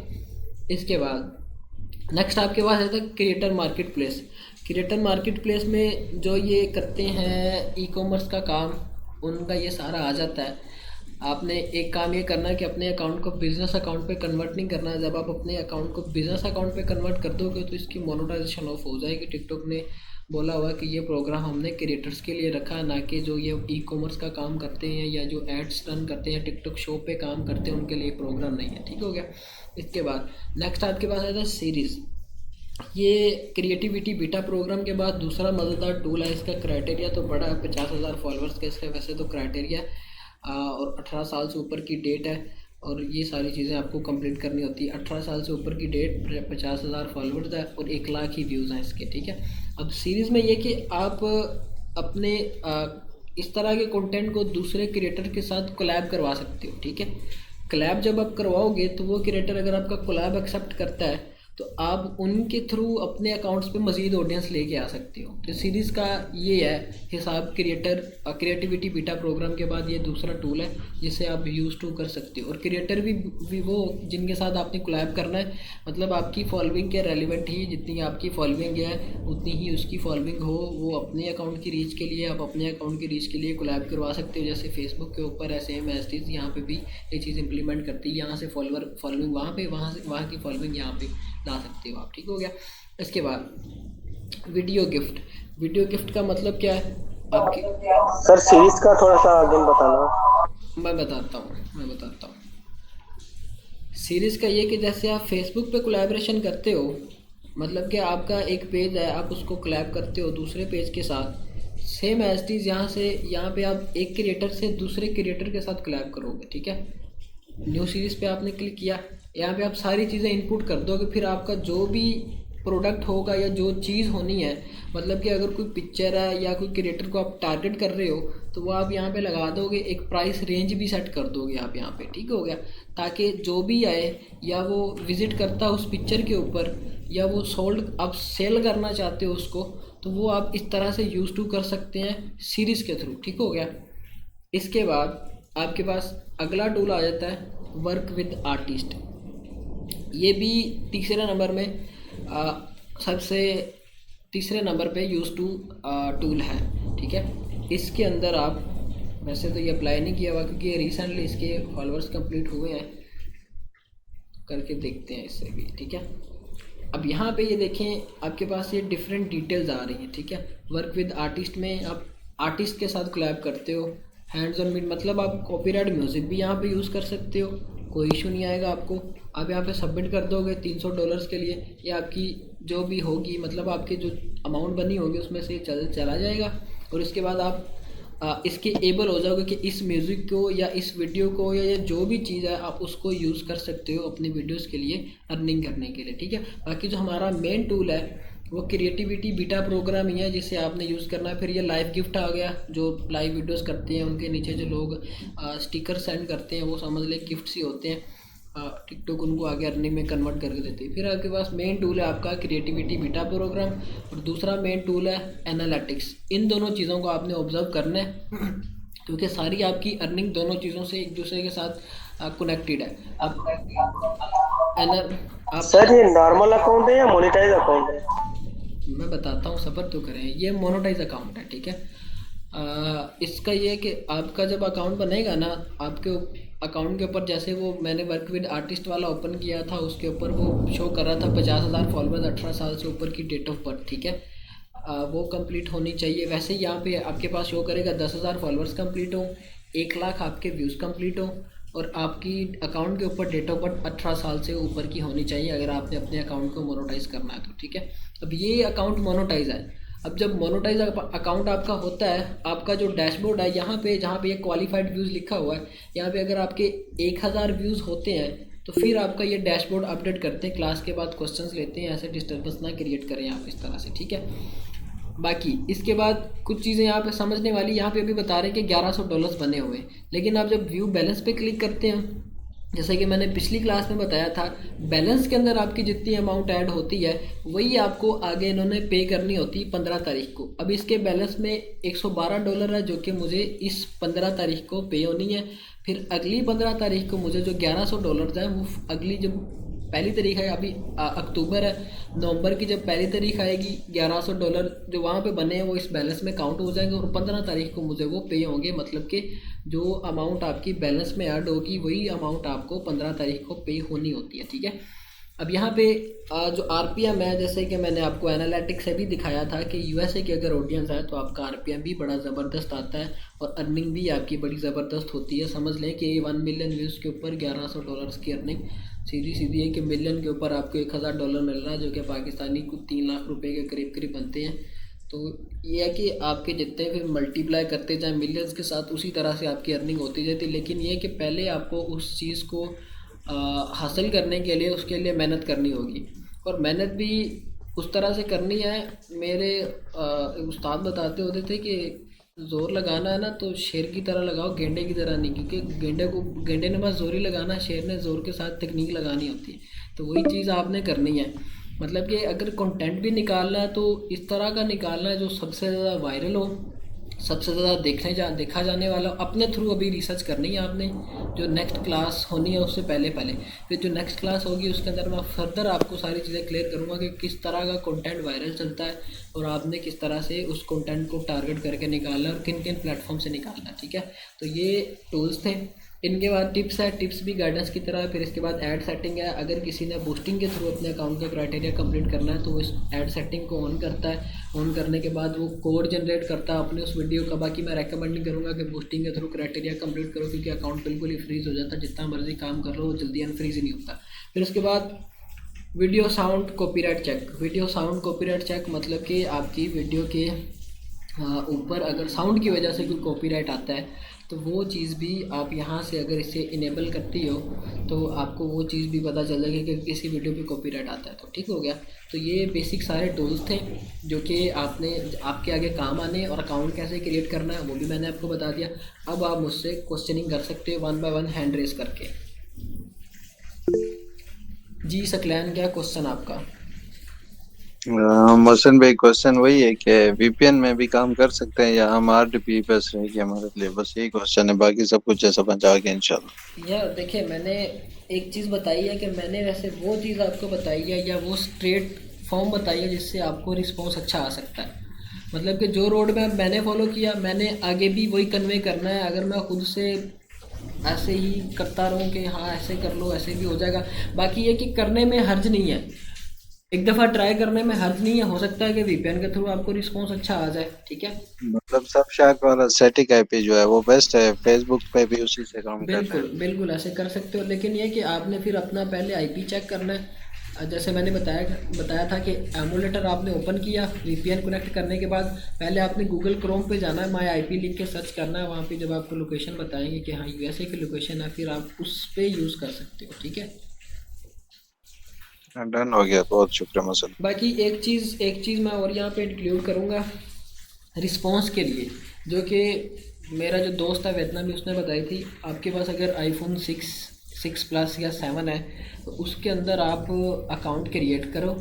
इसके बाद नेक्स्ट आपके पास है क्रिएटर मार्केट प्लेस में जो ये करते हैं ई कॉमर्स का काम, उनका ये सारा आ जाता है। आपने एक काम ये करना है कि अपने अकाउंट को बिज़नेस अकाउंट पे कन्वर्ट नहीं करना है। जब आप अपने अकाउंट को बिज़नेस अकाउंट पे कन्वर्ट कर दोगे तो इसकी मोनेटाइजेशन ऑफ हो जाएगी। टिकटॉक ने बोला हुआ कि ये प्रोग्राम हमने क्रिएटर्स के लिए रखा है, ना कि जो ये ई कॉमर्स का काम करते हैं या जो एड्स रन करते हैं टिकटॉक शो पे काम करते हैं उनके लिए प्रोग्राम नहीं है, ठीक हो गया। इसके बाद नेक्स्ट आपके पास आता है सीरीज़। ये क्रिएटिविटी बीटा प्रोग्राम के बाद दूसरा मज़ेदार टूल है। इसका क्राइटेरिया तो बड़ा है, 50,000 फॉलोअर्स का इसका वैसे तो क्राइटेरिया और 18 साल से ऊपर की डेट है। और ये सारी चीज़ें आपको कंप्लीट करनी होती है। 18 साल से ऊपर की डेट, 50,000 फॉलोअर्स है और 1 लाख ही व्यूज़ हैं इसके, ठीक है। अब सीरीज़ में ये कि आप अपने इस तरह के कंटेंट को दूसरे क्रिएटर के साथ कोलैब करवा सकते हो, ठीक है। कोलैब जब आप करवाओगे तो वो क्रिएटर अगर आपका कोलैब एक्सेप्ट करता है तो आप उनके थ्रू अपने अकाउंट्स पे मज़ीद ऑडियंस लेके आ सकते हो। तो सीरीज़ का ये है हिसाब। क्रिएटिविटी बीटा प्रोग्राम के बाद ये दूसरा टूल है जिसे आप यूज़ टू कर सकते हो। और क्रिएटर भी वो जिनके साथ आपने कोलैब करना है, मतलब आपकी फॉलोइंग के रेलिवेंट ही जितनी आपकी फॉलोइंग है उतनी ही उसकी फॉलोइंग हो। वो अपने अकाउंट की रीच के लिए, आप अपने अकाउंट की रीच के लिए कोलैब करवा सकते हो। जैसे फेसबुक के ऊपर है सेम एज इट इज़, यहाँ पे भी ये चीज़ इंप्लीमेंट करती है। यहाँ से फॉलोइंग वहाँ पे, वहाँ से वहाँ की फॉलोइंग यहाँ पे ला सकते हो आप, ठीक हो गया। इसके बाद वीडियो गिफ्ट का मतलब क्या है आपकी? सर सीरीज का थोड़ा सा आगे बताना। मैं बताता हूँ। सीरीज़ का ये कि जैसे आप फेसबुक पे कोलैबोरेशन करते हो, मतलब कि आपका एक पेज है, आप उसको कोलैब करते हो दूसरे पेज के साथ, सेम एज इट इज़ यहाँ पे आप एक क्रिएटर से दूसरे क्रिएटर के साथ कोलैब करोगे, ठीक है। न्यू सीरीज़ पे आपने क्लिक किया, यहाँ पे आप सारी चीज़ें इनपुट कर दोगे, फिर आपका जो भी प्रोडक्ट होगा या जो चीज़ होनी है, मतलब कि अगर कोई पिक्चर है या कोई क्रिएटर को आप टारगेट कर रहे हो तो वो आप यहाँ पे लगा दोगे, एक प्राइस रेंज भी सेट कर दोगे आप यहाँ पे, ठीक हो गया। ताकि जो भी आए या वो विज़िट करता है उस पिक्चर के ऊपर, या वो आप सेल करना चाहते हो उसको, तो वो आप इस तरह से यूज़ टू कर सकते हैं सीरीज़ के थ्रू, ठीक हो गया। इसके बाद आपके पास अगला टूल आ जाता है वर्क विद आर्टिस्ट। ये भी तीसरे नंबर में सबसे तीसरे नंबर पे यूज़ टू टूल है, ठीक है। इसके अंदर आप, वैसे तो ये अप्लाई नहीं किया हुआ क्योंकि रिसेंटली इसके फॉलोअर्स कंप्लीट हुए हैं, करके देखते हैं इससे भी, ठीक है। अब यहाँ पे ये देखें आपके पास ये डिफरेंट डिटेल्स आ रही हैं, ठीक है। वर्क विद आर्टिस्ट में आप आर्टिस्ट के साथ कोलैब करते हो, हैंड्स ऑन बीट, मतलब आप कॉपीराइट म्यूज़िक भी यहाँ पे यूज़ कर सकते हो, कोई इशू नहीं आएगा आपको। आप यहाँ पे सबमिट कर दोगे $300 के लिए, या आपकी जो भी होगी, मतलब आपके जो अमाउंट बनी होगी उसमें से चला जाएगा। और इसके बाद आप इसके एबल हो जाओगे कि इस म्यूज़िक को या इस वीडियो को या जो भी चीज़ है आप उसको यूज़ कर सकते हो अपनी वीडियोस के लिए अर्निंग करने के लिए, ठीक है। बाकी जो हमारा मेन टूल है वो क्रिएटिविटी बीटा प्रोग्राम ही है जिसे आपने यूज़ करना है। फिर ये लाइव गिफ्ट आ गया, जो लाइव वीडियोस करते हैं उनके नीचे जो लोग स्टिकर सेंड करते हैं वो समझ लें गिफ्ट्स ही होते हैं। टिकटॉक उनको आगे अर्निंग में कन्वर्ट करके देती है। फिर आपके पास मेन टूल है आपका क्रिएटिविटी बीटा प्रोग्राम, और दूसरा मेन टूल है एनालिटिक्स। इन दोनों चीज़ों को आपने ऑब्जर्व करना है क्योंकि सारी आपकी अर्निंग दोनों चीज़ों से एक दूसरे के साथ कनेक्टेड है। आप सर ये नॉर्मल अकाउंट है या मोनेटाइज अकाउंट है? मैं बताता हूँ, सब्र तो करें। ये मोनेटाइज अकाउंट है, ठीक है। इसका ये है कि आपका जब अकाउंट बनेगा ना, आपके अकाउंट के ऊपर जैसे वो मैंने वर्क विद आर्टिस्ट वाला ओपन किया था उसके ऊपर वो शो कर रहा था 50,000 फॉलोअर्स, 18 साल से ऊपर की डेट ऑफ बर्थ, ठीक है। वो कंप्लीट होनी चाहिए। वैसे यहाँ पे आपके पास शो करेगा 10,000 फॉलोअर्स कंप्लीट हो, 1 लाख आपके व्यूज़ कंप्लीट हो, और आपकी अकाउंट के ऊपर डेट ऑफ बर्थ 18 साल से ऊपर की होनी चाहिए अगर आपने अपने अकाउंट को मोनेटाइज करना है तो, ठीक है। अब ये अकाउंट मोनेटाइज है। अब जब मोनेटाइज अकाउंट आपका होता है, आपका जो डैशबोर्ड है यहाँ पे, जहाँ पे ये क्वालिफाइड व्यूज़ लिखा हुआ है, यहाँ पे अगर आपके 1000 व्यूज़ होते हैं तो फिर आपका ये डैशबोर्ड अपडेट करते हैं, क्लास के बाद क्वेश्चंस लेते हैं, ऐसे डिस्टर्बेंस ना क्रिएट करें आप इस तरह से, ठीक है। बाकी इसके बाद कुछ चीज़ें यहाँ पे समझने वाली, यहाँ पे भी बता रहे हैं कि $1100 बने हुए हैं, लेकिन आप जब व्यू बैलेंस पे क्लिक करते हैं, जैसे कि मैंने पिछली क्लास में बताया था, बैलेंस के अंदर आपकी जितनी अमाउंट ऐड होती है वही आपको आगे इन्होंने पे करनी होती है 15 तारीख को। अब इसके बैलेंस में $112 है जो कि मुझे इस 15 तारीख को पे होनी है। फिर अगली 15 तारीख को मुझे जो $1100 है वो अगली जब पहली तारीख है, अभी अक्टूबर है, नवंबर की जब पहली तारीख आएगी $1100 जो वहाँ पे बने हैं वो इस बैलेंस में काउंट हो जाएंगे, और 15 तारीख को मुझे वो पे होंगे। मतलब कि जो अमाउंट आपकी बैलेंस में ऐड होगी वही अमाउंट आपको 15 तारीख को पे होनी होती है, ठीक है। अब यहाँ पे जो RPM है, जैसे कि मैंने आपको एनालिटिक्स से भी दिखाया था कि USA की अगर ऑडियंस है तो आपका RPM भी बड़ा ज़बरदस्त आता है और अर्निंग भी आपकी बड़ी ज़बरदस्त होती है। समझ लें कि 1 मिलियन व्यूज़ के ऊपर $1100 की अर्निंग सीधी सीधी है कि मिलियन के ऊपर आपको $1000 मिल रहा है, जो कि पाकिस्तानी कुछ 3 लाख रुपए के करीब करीब बनते हैं। तो ये है कि आपके जितने फिर मल्टीप्लाई करते जाएं मिलियंस के साथ, उसी तरह से आपकी अर्निंग होती जाती है। लेकिन ये है कि पहले आपको उस चीज़ को हासिल करने के लिए उसके लिए मेहनत करनी होगी, और मेहनत भी उस तरह से करनी है। मेरे उस्ताद बताते होते थे कि ज़ोर लगाना है ना तो शेर की तरह लगाओ, गेंडे की तरह नहीं, क्योंकि गेंडे ने बस ज़ोर ही लगाना है, शेर ने ज़ोर के साथ तकनीक लगानी होती है। तो वही चीज़ आपने करनी है। मतलब कि अगर कंटेंट भी निकालना है तो इस तरह का निकालना है जो सबसे ज़्यादा वायरल हो, सबसे ज़्यादा देखा जाने वाला। अपने थ्रू अभी रिसर्च करनी है आपने, जो नेक्स्ट क्लास होनी है उससे पहले पहले। फिर जो नेक्स्ट क्लास होगी उसके अंदर मैं फर्दर आपको सारी चीज़ें क्लियर करूँगा कि किस तरह का कंटेंट वायरल चलता है, और आपने किस तरह से उस कंटेंट को टारगेट करके निकालना है और किन किन प्लेटफॉर्म से निकालना है। ठीक है, तो ये टूल्स थे। इनके बाद टिप्स है, टिप्स भी गाइडेंस की तरह है। फिर इसके बाद ऐड सेटिंग है। अगर किसी ने बूस्टिंग के थ्रू अपने अकाउंट का क्राइटेरिया कंप्लीट करना है तो वो इस ऐड सेटिंग को ऑन करता है। ऑन करने के बाद वो कोड जनरेट करता है अपने उस वीडियो का। बाकी मैं रेकमेंड नहीं करूँगा कि बूस्टिंग के थ्रू क्राइटेरिया कंप्लीट करो, क्योंकि अकाउंट बिल्कुल ही फ्रीज हो जाता है। जितना मर्जी काम कर लो वो जल्दी अनफ्रीज ही नहीं होता। फिर उसके बाद video sound copyright check. Video sound copyright check मतलब कि आपकी वीडियो के ऊपर अगर साउंड की वजह से कोई कॉपीराइट आता है तो वो चीज़ भी आप यहाँ से अगर इसे इनेबल करती हो तो आपको वो चीज़ भी पता चल जाएगी कि किसी वीडियो पे कॉपीराइट आता है। तो ठीक हो गया। तो ये बेसिक सारे टूल्स थे जो कि आपने आपके आगे काम आने, और अकाउंट कैसे क्रिएट करना है वो भी मैंने आपको बता दिया। अब आप मुझसे क्वेश्चनिंग कर सकते हो 1 बाय 1 हैंड रेस करके। जी सकलैन, क्या क्वेश्चन आपका? मोहसिन भाई, क्वेश्चन वही है कि वीपीएन में भी काम कर सकते हैं या हम आरडीपी बस रहेगी हमारे लिए? बस यही क्वेश्चन है, बाकी सब कुछ जैसा समझ आ गया इंशाल्लाह। यार देखिए, मैंने एक चीज़ बताई है कि मैंने वैसे वो चीज़ आपको बताई है या वो स्ट्रेट फॉर्म बताई है जिससे आपको रिस्पॉन्स अच्छा आ सकता है। मतलब कि जो रोड मैप मैंने फॉलो किया, मैंने आगे भी वही कन्वे करना है। अगर मैं खुद से ऐसे ही करता रहूँ कि हाँ ऐसे कर लो ऐसे भी हो जाएगा, बाकी ये कि करने में हर्ज नहीं है, एक दफ़ा ट्राई करने में हर्ज नहीं है। हो सकता है कि वीपीएन के थ्रू आपको रिस्पॉन्स अच्छा आ जाए। ठीक है, मतलब सब शाख वाला स्टैटिक आईपी जो है वो बेस्ट है, फेसबुक पे भी उसी से काम कर रहे बिल्कुल बिल्कुल ऐसे कर सकते हो। लेकिन ये कि आपने फिर अपना पहले आईपी चेक करना है। जैसे मैंने बताया था कि एमुलेटर आपने ओपन किया, वीपीएन कनेक्ट करने के बाद पहले आपने गूगल क्रोम पे जाना है, माय आईपी लिख के सर्च करना है। वहाँ पे जब आपको लोकेशन बताएंगे कि हाँ यूएसए की लोकेशन है, फिर आप उस पे यूज़ कर सकते हो। ठीक है, हैं। डन हो गया, बहुत शुक्रिया मोहसिन। बाकी एक चीज़ मैं और यहाँ पे इंक्लूड करूँगा रिस्पॉन्स के लिए, जो कि मेरा जो दोस्त है वियतनामी उसने बताई थी। आपके पास अगर आईफोन 6 प्लस या 7 है तो उसके अंदर आप अकाउंट क्रिएट करो,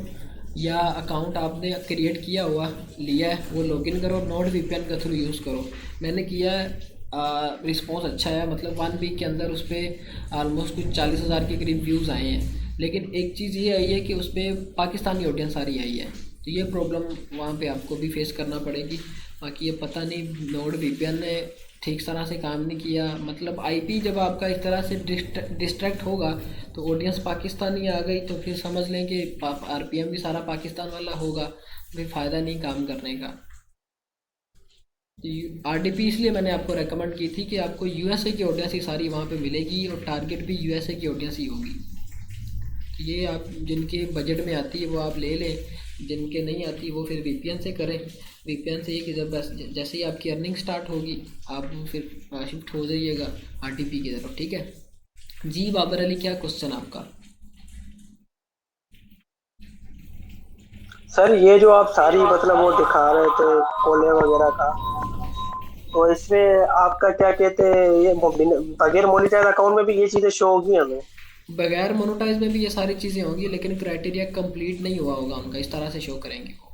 या अकाउंट आपने क्रिएट किया हुआ लिया है वो लॉगिन करो, नोट वीपीएन का थ्रू यूज़ करो। मैंने किया है, रिस्पॉन्स अच्छा है। मतलब 1 वीक के अंदर उस पर ऑलमोस्ट कुछ 40,000 के करीब व्यूज़ आए हैं। लेकिन एक चीज़ ये आई है कि उस पर पाकिस्तानी ऑडियंस सारी आई है, तो ये प्रॉब्लम वहाँ पे आपको भी फेस करना पड़ेगी। बाकी ये पता नहीं नोड वीपीएन ने ठीक तरह से काम नहीं किया। मतलब आईपी जब आपका इस तरह से डिस्ट्रैक्ट होगा तो ऑडियंस पाकिस्तानी आ गई तो फिर समझ लें कि आरपीएम भी सारा पाकिस्तान वाला होगा, फिर फ़ायदा नहीं काम करने का। आरडीपी इसलिए मैंने आपको रेकमेंड की थी कि आपको यूएसए की ऑडियंस ही सारी वहाँ पे मिलेगी, और टारगेट भी यूएसए की ऑडियंस ही होगी। ये आप जिनके बजट में आती है वो आप ले लें, जिनके नहीं आती वो फिर वीपीएन से करें। वीपीएन से ये कि जब बस जैसे ही आपकी अर्निंग स्टार्ट होगी आप फिर शिफ्ट हो जाइएगा आरटीपी की तरफ। ठीक है जी। बाबर अली, क्या क्वेश्चन आपका? सर ये जो आप सारी मतलब वो दिखा रहे थे कोले वगैरह का, तो इसमें आपका क्या कहते हैं ये बगैर मोनेटाइज अकाउंट में भी ये चीजें शो होगी हमें? बगैर मोनोटाइज में भी ये सारी चीज़ें होंगी, लेकिन क्राइटेरिया कंप्लीट नहीं हुआ होगा उनका, इस तरह से शो करेंगे वो।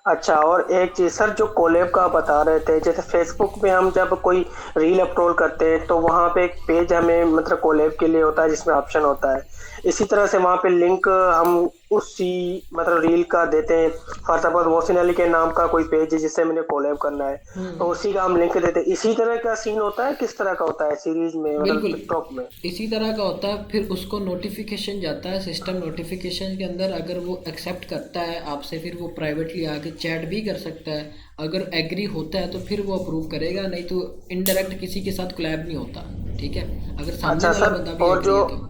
अच्छा, और एक चीज सर, जो कोलैब का बता रहे थे, जैसे फेसबुक पे हम जब कोई रील अपलोड करते हैं तो वहाँ पे एक पेज हमें मतलब कोलैब के लिए होता है जिसमें ऑप्शन होता है। इसी तरह से वहाँ पे लिंक हम उसी मतलब रील का देते हैं। फॉर सपोज मोहसिन अली के नाम का कोई पेज है जिससे मैंने कोलैब करना है, तो हम्म, उसी का हम लिंक देते हैं। इसी तरह का सीन होता है, किस तरह का होता है सीरीज में मतलब बिल्कुल टिकटॉक में? इसी तरह का होता है। फिर उसको नोटिफिकेशन जाता है सिस्टम, नोटिफिकेशन के अंदर अगर वो एक्सेप्ट करता है आपसे फिर वो प्राइवेटली आके चैट भी कर सकता है। अगर एग्री होता है तो फिर वो अप्रूव करेगा, नहीं तो इनडायरेक्ट किसी के साथ कोलैब नहीं होता। ठीक है, अगर सामने अच्छा वाला सर, बंदा भी और एग्री है तो।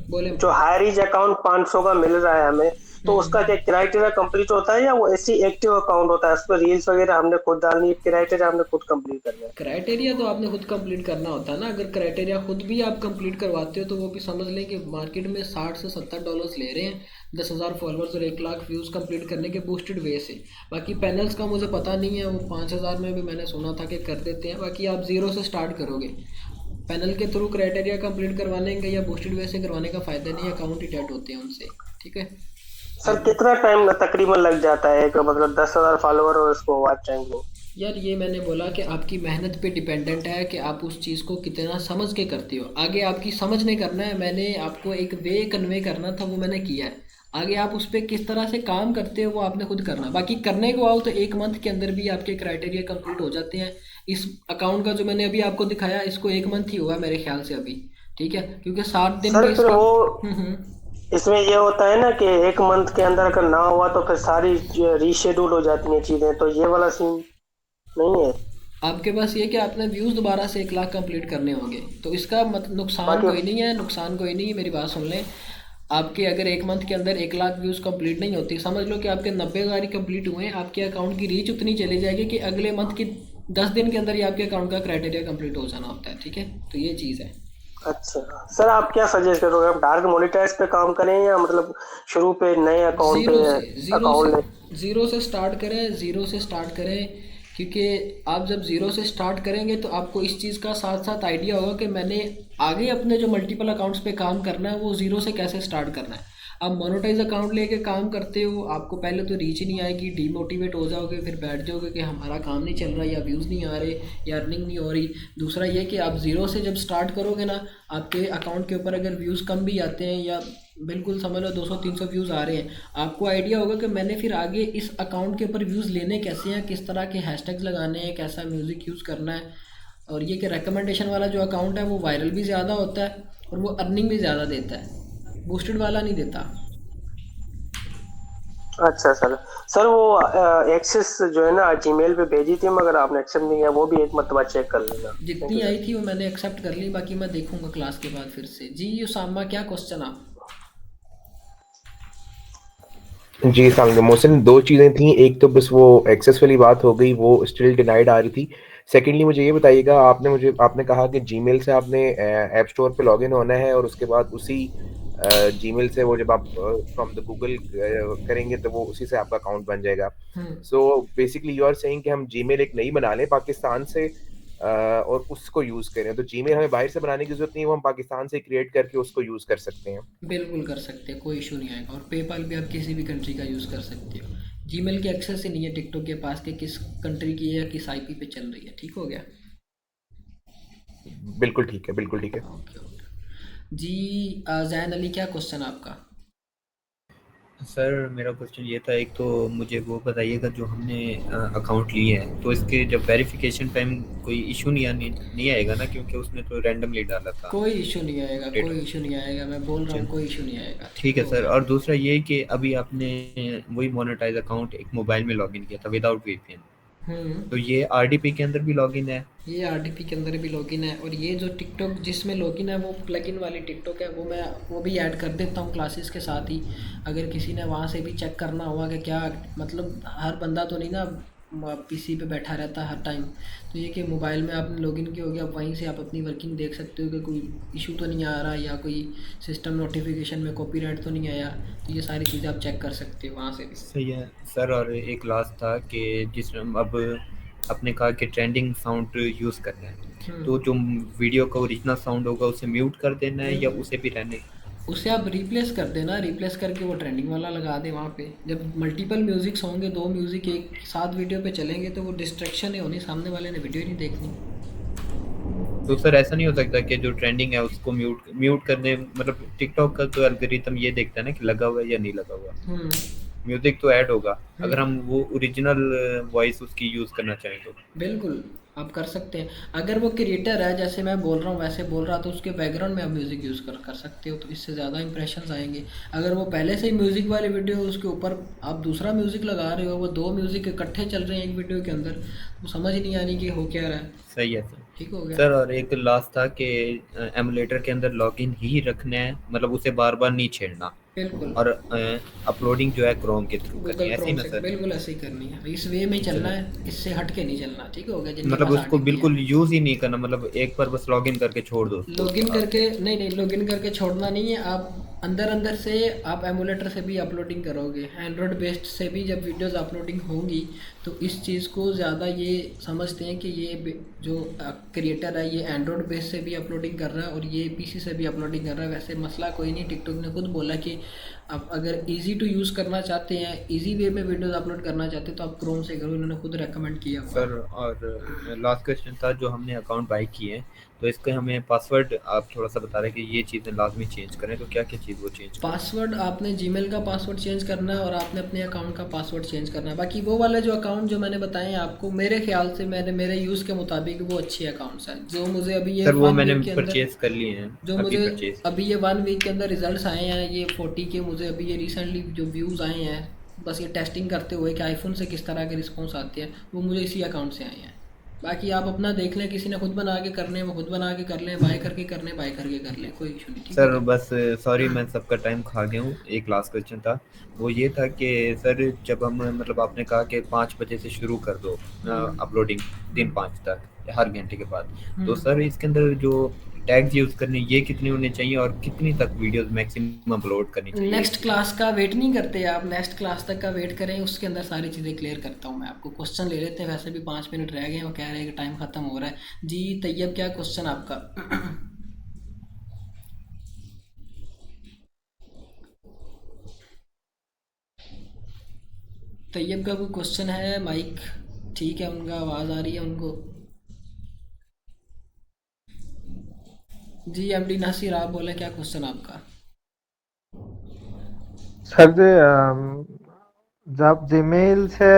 बोले। जो हाई रीच अकाउंट 500 का मिल रहा है हमें, तो उसका क्या क्राइटेरिया कंप्लीट होता है या वो ऐसी एक्टिव अकाउंट होता है, उसमें रील्स वगैरह हमने खुद डालनी है, क्राइटेरिया हमने खुद कंप्लीट करना है? क्राइटेरिया तो आपने खुद कंप्लीट करना होता है ना। अगर क्राइटेरिया खुद भी आप कंप्लीट करवाते हो तो वो भी समझ लें कि मार्केट में $60 से $70 ले रहे हैं 10,000 फॉलोअर्स और 1 लाख व्यूज़ कंप्लीट करने के बूस्टेड वे से। बाकी पैनल्स का मुझे पता नहीं है, वो 5,000 में भी मैंने सुना था कि कर देते हैं। बाकी आप ज़ीरो से स्टार्ट करोगे, पैनल के थ्रू क्राइटेरिया कंप्लीट करवाने का या बूस्टेड वे से करवाने का फ़ायदा नहीं है, अकाउंट ही डेड होते हैं उनसे। ठीक है। सर अब कितना टाइम तकरीबन लग जाता है एक मतलब 10,000 फॉलोअर और उसको वॉच टाइम को? यार ये मैंने बोला कि आपकी मेहनत पे डिपेंडेंट है कि आप उस चीज़ को कितना समझ के करते हो। आगे आपकी समझ नहीं करना है, मैंने आपको एक वे कन्वे करना था, वो मैंने किया है। आगे आप उस पर किस तरह से काम करते हो वो आपने खुद करना। बाकी करने को आओ तो 1 मंथ के अंदर भी आपके क्राइटेरिया कंप्लीट हो जाते हैं। इस अकाउंट का जो मैंने अभी आपको दिखाया, इसको 1 मंथ ही हुआ मेरे ख्याल से अभी। ठीक है, क्योंकि 7 दिन सर में फिर इसका वो हम्म। इसमें ये होता है ना कि 1 मंथ के अंदर अगर ना हुआ तो फिर सारी रीशेड्यूल हो जाती हैं चीजें, तो ये वाला सीन नहीं है? आपके पास ये कि आपने व्यूज़ दोबारा से 1 लाख कंप्लीट करने होंगे, तो इसका मतलब नुकसान बाकी कोई नहीं है, नुकसान कोई नहीं है। मेरी बात सुन लें, आपके अगर 1 मंथ के अंदर 1 लाख व्यूज़ कंप्लीट नहीं होती, समझ लो कि आपके 90,000 ही कंप्लीट हुए हैं, आपके अकाउंट की रीच उतनी चली जाएगी कि अगले मंथ की 10 दिन के अंदर ही आपके अकाउंट का क्राइटेरिया कंप्लीट हो जाना होता है। ठीक है, तो ये चीज़ है। अच्छा सर, आप क्या सजेस्ट करोगे, हम डार्क मोनेटाइज पे काम करें या मतलब शुरू पे नए अकाउंट पे ज़ीरो से ज़ीरो से अकाउंट लें? ज़ीरो से स्टार्ट करें, ज़ीरो से स्टार्ट करें। क्योंकि आप जब ज़ीरो से स्टार्ट करेंगे तो आपको इस चीज़ का साथ साथ आइडिया होगा कि मैंने आगे अपने जो मल्टीपल अकाउंट्स पे काम करना है वो ज़ीरो से कैसे स्टार्ट करना है। आप मोनेटाइज अकाउंट लेके काम करते हो, आपको पहले तो रीच ही नहीं आएगी, डीमोटिवेट हो जाओगे, फिर बैठ जाओगे कि हमारा काम नहीं चल रहा, या व्यूज़ नहीं आ रहे, या अर्निंग नहीं हो रही। दूसरा ये कि आप ज़ीरो से जब स्टार्ट करोगे ना, आपके अकाउंट के ऊपर अगर व्यूज़ कम भी आते हैं या बिल्कुल समझ लो 200-300 व्यूज़ आ रहे हैं, आपको आइडिया होगा कि मैंने फिर आगे इस अकाउंट के ऊपर व्यूज़ लेने कैसे हैं, किस तरह के हैशटैग्स लगाने हैं, कैसा म्यूज़िक यूज़ करना है। और ये कि रिकमेंडेशन वाला जो अकाउंट है वो वायरल भी ज़्यादा होता है और वो अर्निंग भी ज़्यादा देता है, बूस्टेड वाला नहीं देता। अच्छा सर। सर वो एक्सेस जो है ना जीमेल पे भेजी थी मगर आपने एक्सेप्ट नहीं किया, वो भी एक मरतबा चेक कर लेना। थैंक जितनी यू आई सर। थी वो मैंने एक्सेप्ट कर ली, बाकी मैं देखूंगा क्लास के बाद फिर से। जी युसामा, क्या क्वेश्चन आप? जी सामने मोहसिन, दो चीजें थी। एक तो बस वो एक्सेस वाली बात हो गई, वो स्टिल डिनाइड आ रही थी। सेकेंडली मुझे ये बताइएगा, आपने कहा कि जीमेल से आपने ऐप स्टोर पे लॉगिन होना है और उसके बाद उसी जीमेल से वो जब आप फ्रॉम द गूगल करेंगे तो वो उसी से आपका अकाउंट बन जाएगा। Hmm. So basically you are saying कि हम जीमेल एक नई बना लें पाकिस्तान से और उसको यूज करें। तो जीमेल हमें बाहर से बनाने की जरूरत नहीं है, वो हम पाकिस्तान से क्रिएट करके उसको यूज कर सकते हैं। बिल्कुल कर सकते हैं, कोई इशू नहीं आएगा। और पेपाल भी आप किसी भी कंट्री का यूज़ कर सकते हो। जीमेल की एक्सेस ही नहीं है टिकटॉक के पास कि किस कंट्री की है या किस आईपी पे चल रही है। ठीक हो गया। बिल्कुल ठीक है, बिल्कुल ठीक है। Okay okay. जी जैन अली, क्या क्वेश्चन आपका? सर मेरा क्वेश्चन ये था, एक तो मुझे वो बताइएगा जो हमने अकाउंट लिए हैं तो इसके जब वेरिफिकेशन टाइम कोई इशू नहीं आएगा ना, क्योंकि उसने तो रैंडमली डाला था कोई इशू नहीं आएगा, डेटा। कोई इशू नहीं आएगा, मैं बोल रहा हूँ कोई इशू नहीं आएगा। ठीक ठीक है हो सर। गया। और दूसरा ये कि अभी आपने वही मोनेटाइज अकाउंट एक मोबाइल में लॉगिन किया था विदाउट वीपीएन, हम्म। तो ये आरडीपी के अंदर भी लॉगिन है? ये आरडीपी के अंदर भी लॉगिन है, और ये जो टिकटॉक जिसमें लॉगिन है वो प्लगइन वाली टिकटॉक है, वो भी ऐड कर देता हूँ क्लासेस के साथ ही। अगर किसी ने वहाँ से भी चेक करना हुआ कि क्या मतलब, हर बंदा तो नहीं ना पीसी पे बैठा रहता है हर टाइम। तो ये कि मोबाइल में आपने लॉगिन किया हो गया, वहीं से आप अपनी वर्किंग देख सकते हो कि कोई इशू तो नहीं आ रहा, या कोई सिस्टम नोटिफिकेशन में कॉपीराइट तो नहीं आया। तो ये सारी चीज़ें आप चेक कर सकते हो वहाँ से भी। सही है सर। और एक लास्ट था कि जिस अब आपने कहा कि ट्रेंडिंग साउंड यूज़ करना है, तो जो वीडियो का ओरिजिनल साउंड होगा उसे म्यूट कर देना है या उसे भी रहने? उसे आप रिप्लेस कर देना, रिप्लेस करके वो ट्रेंडिंग वाला लगा दे वहाँ पे। जब मल्टीपल म्यूजिक्स होंगे, दो म्यूजिक एक साथ वीडियो पे चलेंगे तो वो डिस्ट्रैक्शन ही होनी, सामने वाले ने वीडियो ही नहीं देखनी। तो सर ऐसा नहीं हो सकता कि जो ट्रेंडिंग है उसको म्यूट करने, मतलब टिकटॉक का तो एल्गोरिथम ये देखता है ना कि लगा हुआ है या नहीं लगा हुआ, हम्म। म्यूजिक तो ऐड होगा। अगर हम्म। हम वो ओरिजिनल वॉइस उसकी यूज़ करना चाहें तो? बिल्कुल आप कर सकते हैं। अगर वो क्रिएटर है, जैसे मैं बोल रहा हूँ वैसे बोल रहा, तो उसके बैकग्राउंड में आप म्यूज़िक यूज़ कर सकते हो, तो इससे ज़्यादा इंप्रेशंस आएंगे। अगर वो पहले से ही म्यूज़िक वाली वीडियो, उसके ऊपर आप दूसरा म्यूज़िक लगा रहे हो, वो दो म्यूज़िक इकट्ठे चल रहे हैं एक वीडियो के अंदर, तो समझ ही नहीं आनी कि हो क्या रहा है। सही है सर। ठीक हो गया। सर और एक लास्ट था कि एमुलेटर के अंदर लॉगिन ही रखना है, मतलब उसे बार बार नहीं छेड़ना, बिल्कुल और अपलोडिंग जो है क्रोम के थ्रू करनी गूगल है, ऐसे ही क्रोम ना से सर? बिल्कुल ऐसे ही करनी है, इस वे में ही चलना चलो, है, इससे हट के नहीं चलना। ठीक हो गया, जिनके मतलब पास उसको आरडीपी है। बिल्कुल यूज ही नहीं करना, मतलब एक बार बस लॉगिन करके छोड़ दो उसको लॉगिन आप। करके नहीं नहीं, लॉगिन करके छोड़ना नहीं है। आप अंदर अंदर से आप एमुलेटर से भी अपलोडिंग करोगे, एंड्रॉयड बेस्ड से भी जब वीडियोस अपलोडिंग होंगी तो इस चीज़ को ज़्यादा ये समझते हैं कि जो क्रिएटर है ये एंड्रॉयड बेस्ड से भी अपलोडिंग कर रहा है और ये पीसी से भी अपलोडिंग कर रहा है। वैसे मसला कोई नहीं, टिकटॉक ने खुद बोला कि आप अगर इजी टू यूज़ करना चाहते हैं, इजी वे में वीडियोस अपलोड करना चाहते हैं तो आप क्रोम से करो, इन्होंने खुद रेकमेंड किया हुआ है। सर और लास्ट क्वेश्चन था, जो हमने अकाउंट बाई किए हैं तो इसके हमें पासवर्ड आप थोड़ा सा बता रहे हैं कि ये चीज़ें लाजमी चेंज करें, तो क्या क्या चीज़ वो चेंज करें? पासवर्ड आपने जीमेल का पासवर्ड चेंज करना है और आपने अपने अकाउंट का पासवर्ड चेंज करना है। बाकी वो वाले जो अकाउंट जो मैंने बताए हैं आपको, मेरे ख्याल से मैंने मेरे यूज़ के मुताबिक वो अच्छे अकाउंट्स हैं। जो मुझे अभी ये सर वो 1 मैंने वीक के अंदर, परचेज कर लिए हैं, जो अभी मुझे परचेज। अभी ये 1 वीक के अंदर रिजल्ट्स आए हैं, ये 40 के मुझे अभी ये रिसेंटली जो व्यूज़ आए हैं, बस ये टेस्टिंग करते हुए कि आईफोन से किस तरह के रिस्पॉन्स आते हैं, वो मुझे इसी अकाउंट से आए हैं। बाकी आप अपना देख लें, किसी ने खुद बना के करने हैं वो खुद बना के कर लें, बाय करके करने बाय करके कर लें, कोई इशू नहीं। ठीक हो सर गया। बस सॉरी मैं सबका टाइम खा गया हूँ, एक लास्ट क्वेश्चन था, वो ये था कि सर जब हम, मतलब आपने कहा कि 5 बजे से शुरू कर दो अपलोडिंग, दिन 5 तक हर घंटे के बाद, तो सर इसके अंदर जो टैग्स यूज़ करने ये कितने होने चाहिए और कितनी तक वीडियोस मैक्सिमम अपलोड करनी चाहिए? नेक्स्ट क्लास का वेट नहीं करते आप, नेक्स्ट क्लास तक का वेट करें, उसके अंदर सारी चीज़ें क्लियर करता हूँ मैं आपको। क्वेश्चन ले लेते हैं, वैसे भी 5 मिनट रह गए हैं, वो कह रहे हैं कि टाइम ख़त्म हो रहा है। जी तैयब, क्या क्वेश्चन आपका? तैयब का कोई क्वेश्चन है? माइक ठीक है उनका, आवाज़ आ रही है उनको? जी एमडी नासिर, आप बोले क्या क्वेश्चन आपका? सर जी जब जीमेल से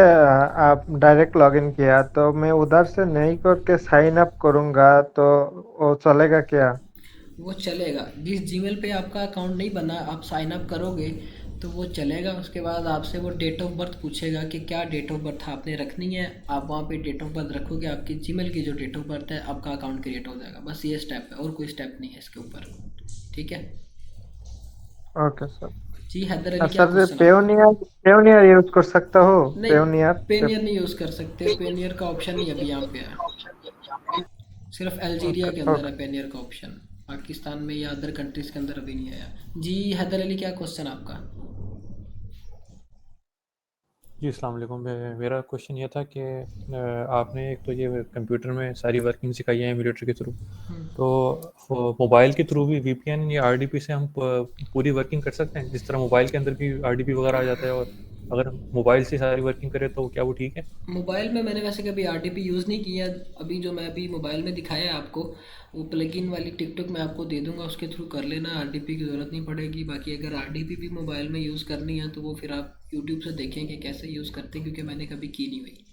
आप डायरेक्ट लॉगिन किया तो मैं उधर से नहीं करके साइन अप करूँगा तो वो चलेगा क्या? वो चलेगा, जिस जीमेल पे आपका अकाउंट नहीं बना आप साइन अप करोगे तो वो चलेगा। उसके बाद आपसे वो डेट ऑफ बर्थ पूछेगा कि क्या डेट ऑफ बर्थ आपने रखनी है, आप वहाँ पे डेट ऑफ बर्थ रखोगे, आपकी जीमेल की जो डेट ऑफ बर्थ है आपका अकाउंट क्रिएट हो जाएगा। बस ये स्टेप है और कोई स्टेप नहीं है इसके ऊपर। ठीक है ओके सर। जी। हैदर अली, क्या सर जी क्वेश्चन आपका? पेयोनियर यूज़ कर सकता हो? नहीं, पेयोनियर पेनियर नहीं यूज़ कर सकते, पेनियर का ऑप्शन नहीं अभी यहाँ पे है, सिर्फ अल्जीरिया ओके के अंदर ओके। है पेनियर का ऑप्शन, पाकिस्तान में या अदर कंट्रीज़ के अंदर अभी नहीं आया। जी हैदर अली, क्या क्वेश्चन आपका? जी अस्सलाम वालेकुम। मेरा क्वेश्चन ये था कि आपने एक तो ये कंप्यूटर में सारी वर्किंग सिखाई है एमुलेटर के थ्रू, तो मोबाइल के थ्रू भी वीपीएन या आरडीपी से हम पूरी वर्किंग कर सकते हैं? जिस तरह मोबाइल के अंदर भी आरडीपी वगैरह आ जाता है, और अगर मोबाइल से सारी वर्किंग करें तो क्या वो ठीक है? मोबाइल में मैंने वैसे कभी आरडीपी यूज़ नहीं किया। अभी जो मैं अभी मोबाइल में दिखाया है आपको, वो प्लगइन वाली टिकटॉक मैं आपको दे दूंगा, उसके थ्रू कर लेना, आरडीपी की ज़रूरत नहीं पड़ेगी। बाकी अगर आरडीपी भी मोबाइल में यूज़ करनी है तो वो फिर आप यूट्यूब से देखें कि कैसे यूज़ करते हैं, क्योंकि मैंने कभी की नहीं हुई।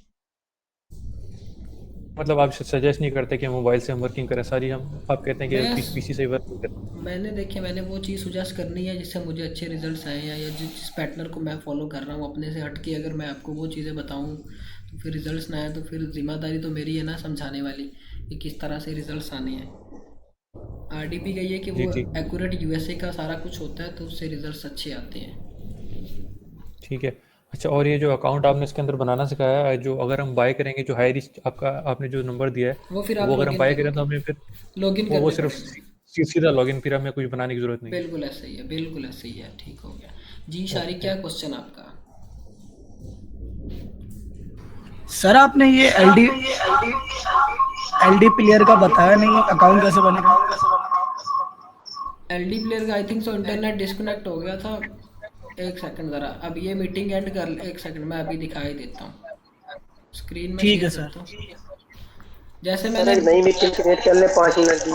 मतलब आप सजेस्ट नहीं करते कि मोबाइल से हम वर्किंग करें सारी, हम आप कहते हैं कि मैं पीसी से वर्किंग करें? मैंने वो चीज़ सुजेस्ट करनी है जिससे मुझे अच्छे रिजल्ट्स आए हैं, या जिस पैटर्न को मैं फॉलो कर रहा हूँ अपने से हट के अगर मैं आपको वो चीज़ें बताऊँ तो फिर रिजल्ट्स ना आए तो फिर जिम्मेदारी तो मेरी है ना समझाने वाली कि किस तरह से रिजल्ट्स आने हैं। आरडीपी का ये कि जी वो ठीक, एक्यूरेट यूएसए का सारा कुछ होता है तो उससे रिजल्ट्स अच्छे आते हैं। ठीक है। अच्छा, और ये जो अकाउंट आपने इसके अंदर बनाना सिखाया है, जो अगर हम बाय करेंगे, जो हाई रिस्क आपका आपने जो नंबर दिया है, वो फिर तो आप वो अगर हम लॉगिन बाय करें तो करोगे, हमें फिर लॉगिन वो करने सिर्फ पड़ेंगे। सीधा लॉगिन, फिर हमें कुछ बनाने की जरूरत नहीं है? बिल्कुल ऐसे ही है, बिल्कुल ऐसे ही है। ठीक हो गया जी। शारी, ओके। क्या क्वेश्चन आपका? सर आपने ये एलडी प्लेयर का बताया नहीं, अकाउंट कैसे बनेगा? एलडी प्लेयर का I think so internet disconnect हो गया था। एक सेकंड ज़रा, अब ये मीटिंग एंड कर, एक सेकंड मैं अभी दिखाई देता हूँ, स्क्रीन में ठीक शेयर है सर। करता हूँ। जैसे सर मैंने एक नई मीटिंग क्रिएट कर ले 5 मिनट की।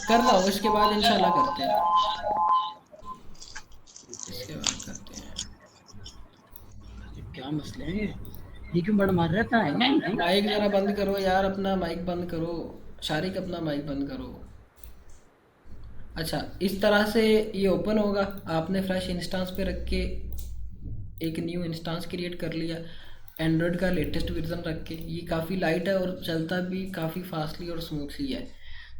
कर रहा हूँ, इसके बाद इंशाल्लाह करते हैं, इसके बाद करते हैं। क्या मसले हैं ये क्यों बड़ मार रहता है? माइक ज़रा बंद करो यार, अपना माइक बंद करो। शारिक, अपना माइक बंद करो। अच्छा, इस तरह से ये ओपन होगा। आपने फ्रेश इंस्टेंस पे रख के एक न्यू इंस्टेंस क्रिएट कर लिया। एंड्रॉयड का लेटेस्ट वर्जन रख के। ये काफ़ी लाइट है और चलता भी काफ़ी फास्टली और स्मूथली है।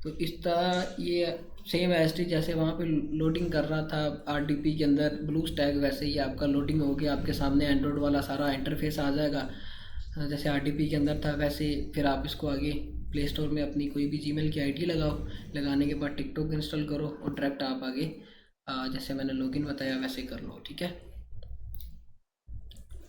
तो इस तरह ये सेम एस जैसे वहाँ पे लोडिंग कर रहा था आरडीपी के अंदर ब्लू स्टैक, वैसे ही आपका लोडिंग हो गया, आपके सामने एंड्रॉयड वाला सारा इंटरफेस आ जाएगा जैसे आरडीपी के अंदर था वैसे। फिर आप इसको आगे प्ले स्टोर में अपनी कोई भी जीमेल की आईडी लगाओ, लगाने के बाद टिकटॉक इंस्टॉल करो और डायरेक्ट आप आगे जैसे मैंने लॉगिन बताया वैसे कर लो, ठीक है।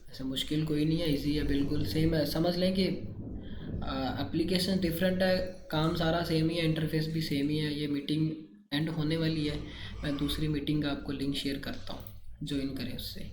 ऐसा मुश्किल कोई नहीं है, इजी है, बिल्कुल सेम है। समझ लें कि एप्लीकेशन डिफरेंट है, काम सारा सेम ही है, इंटरफेस भी सेम ही है। ये मीटिंग एंड होने वाली है, मैं दूसरी मीटिंग का आपको लिंक शेयर करता हूँ, ज्वाइन करें उससे।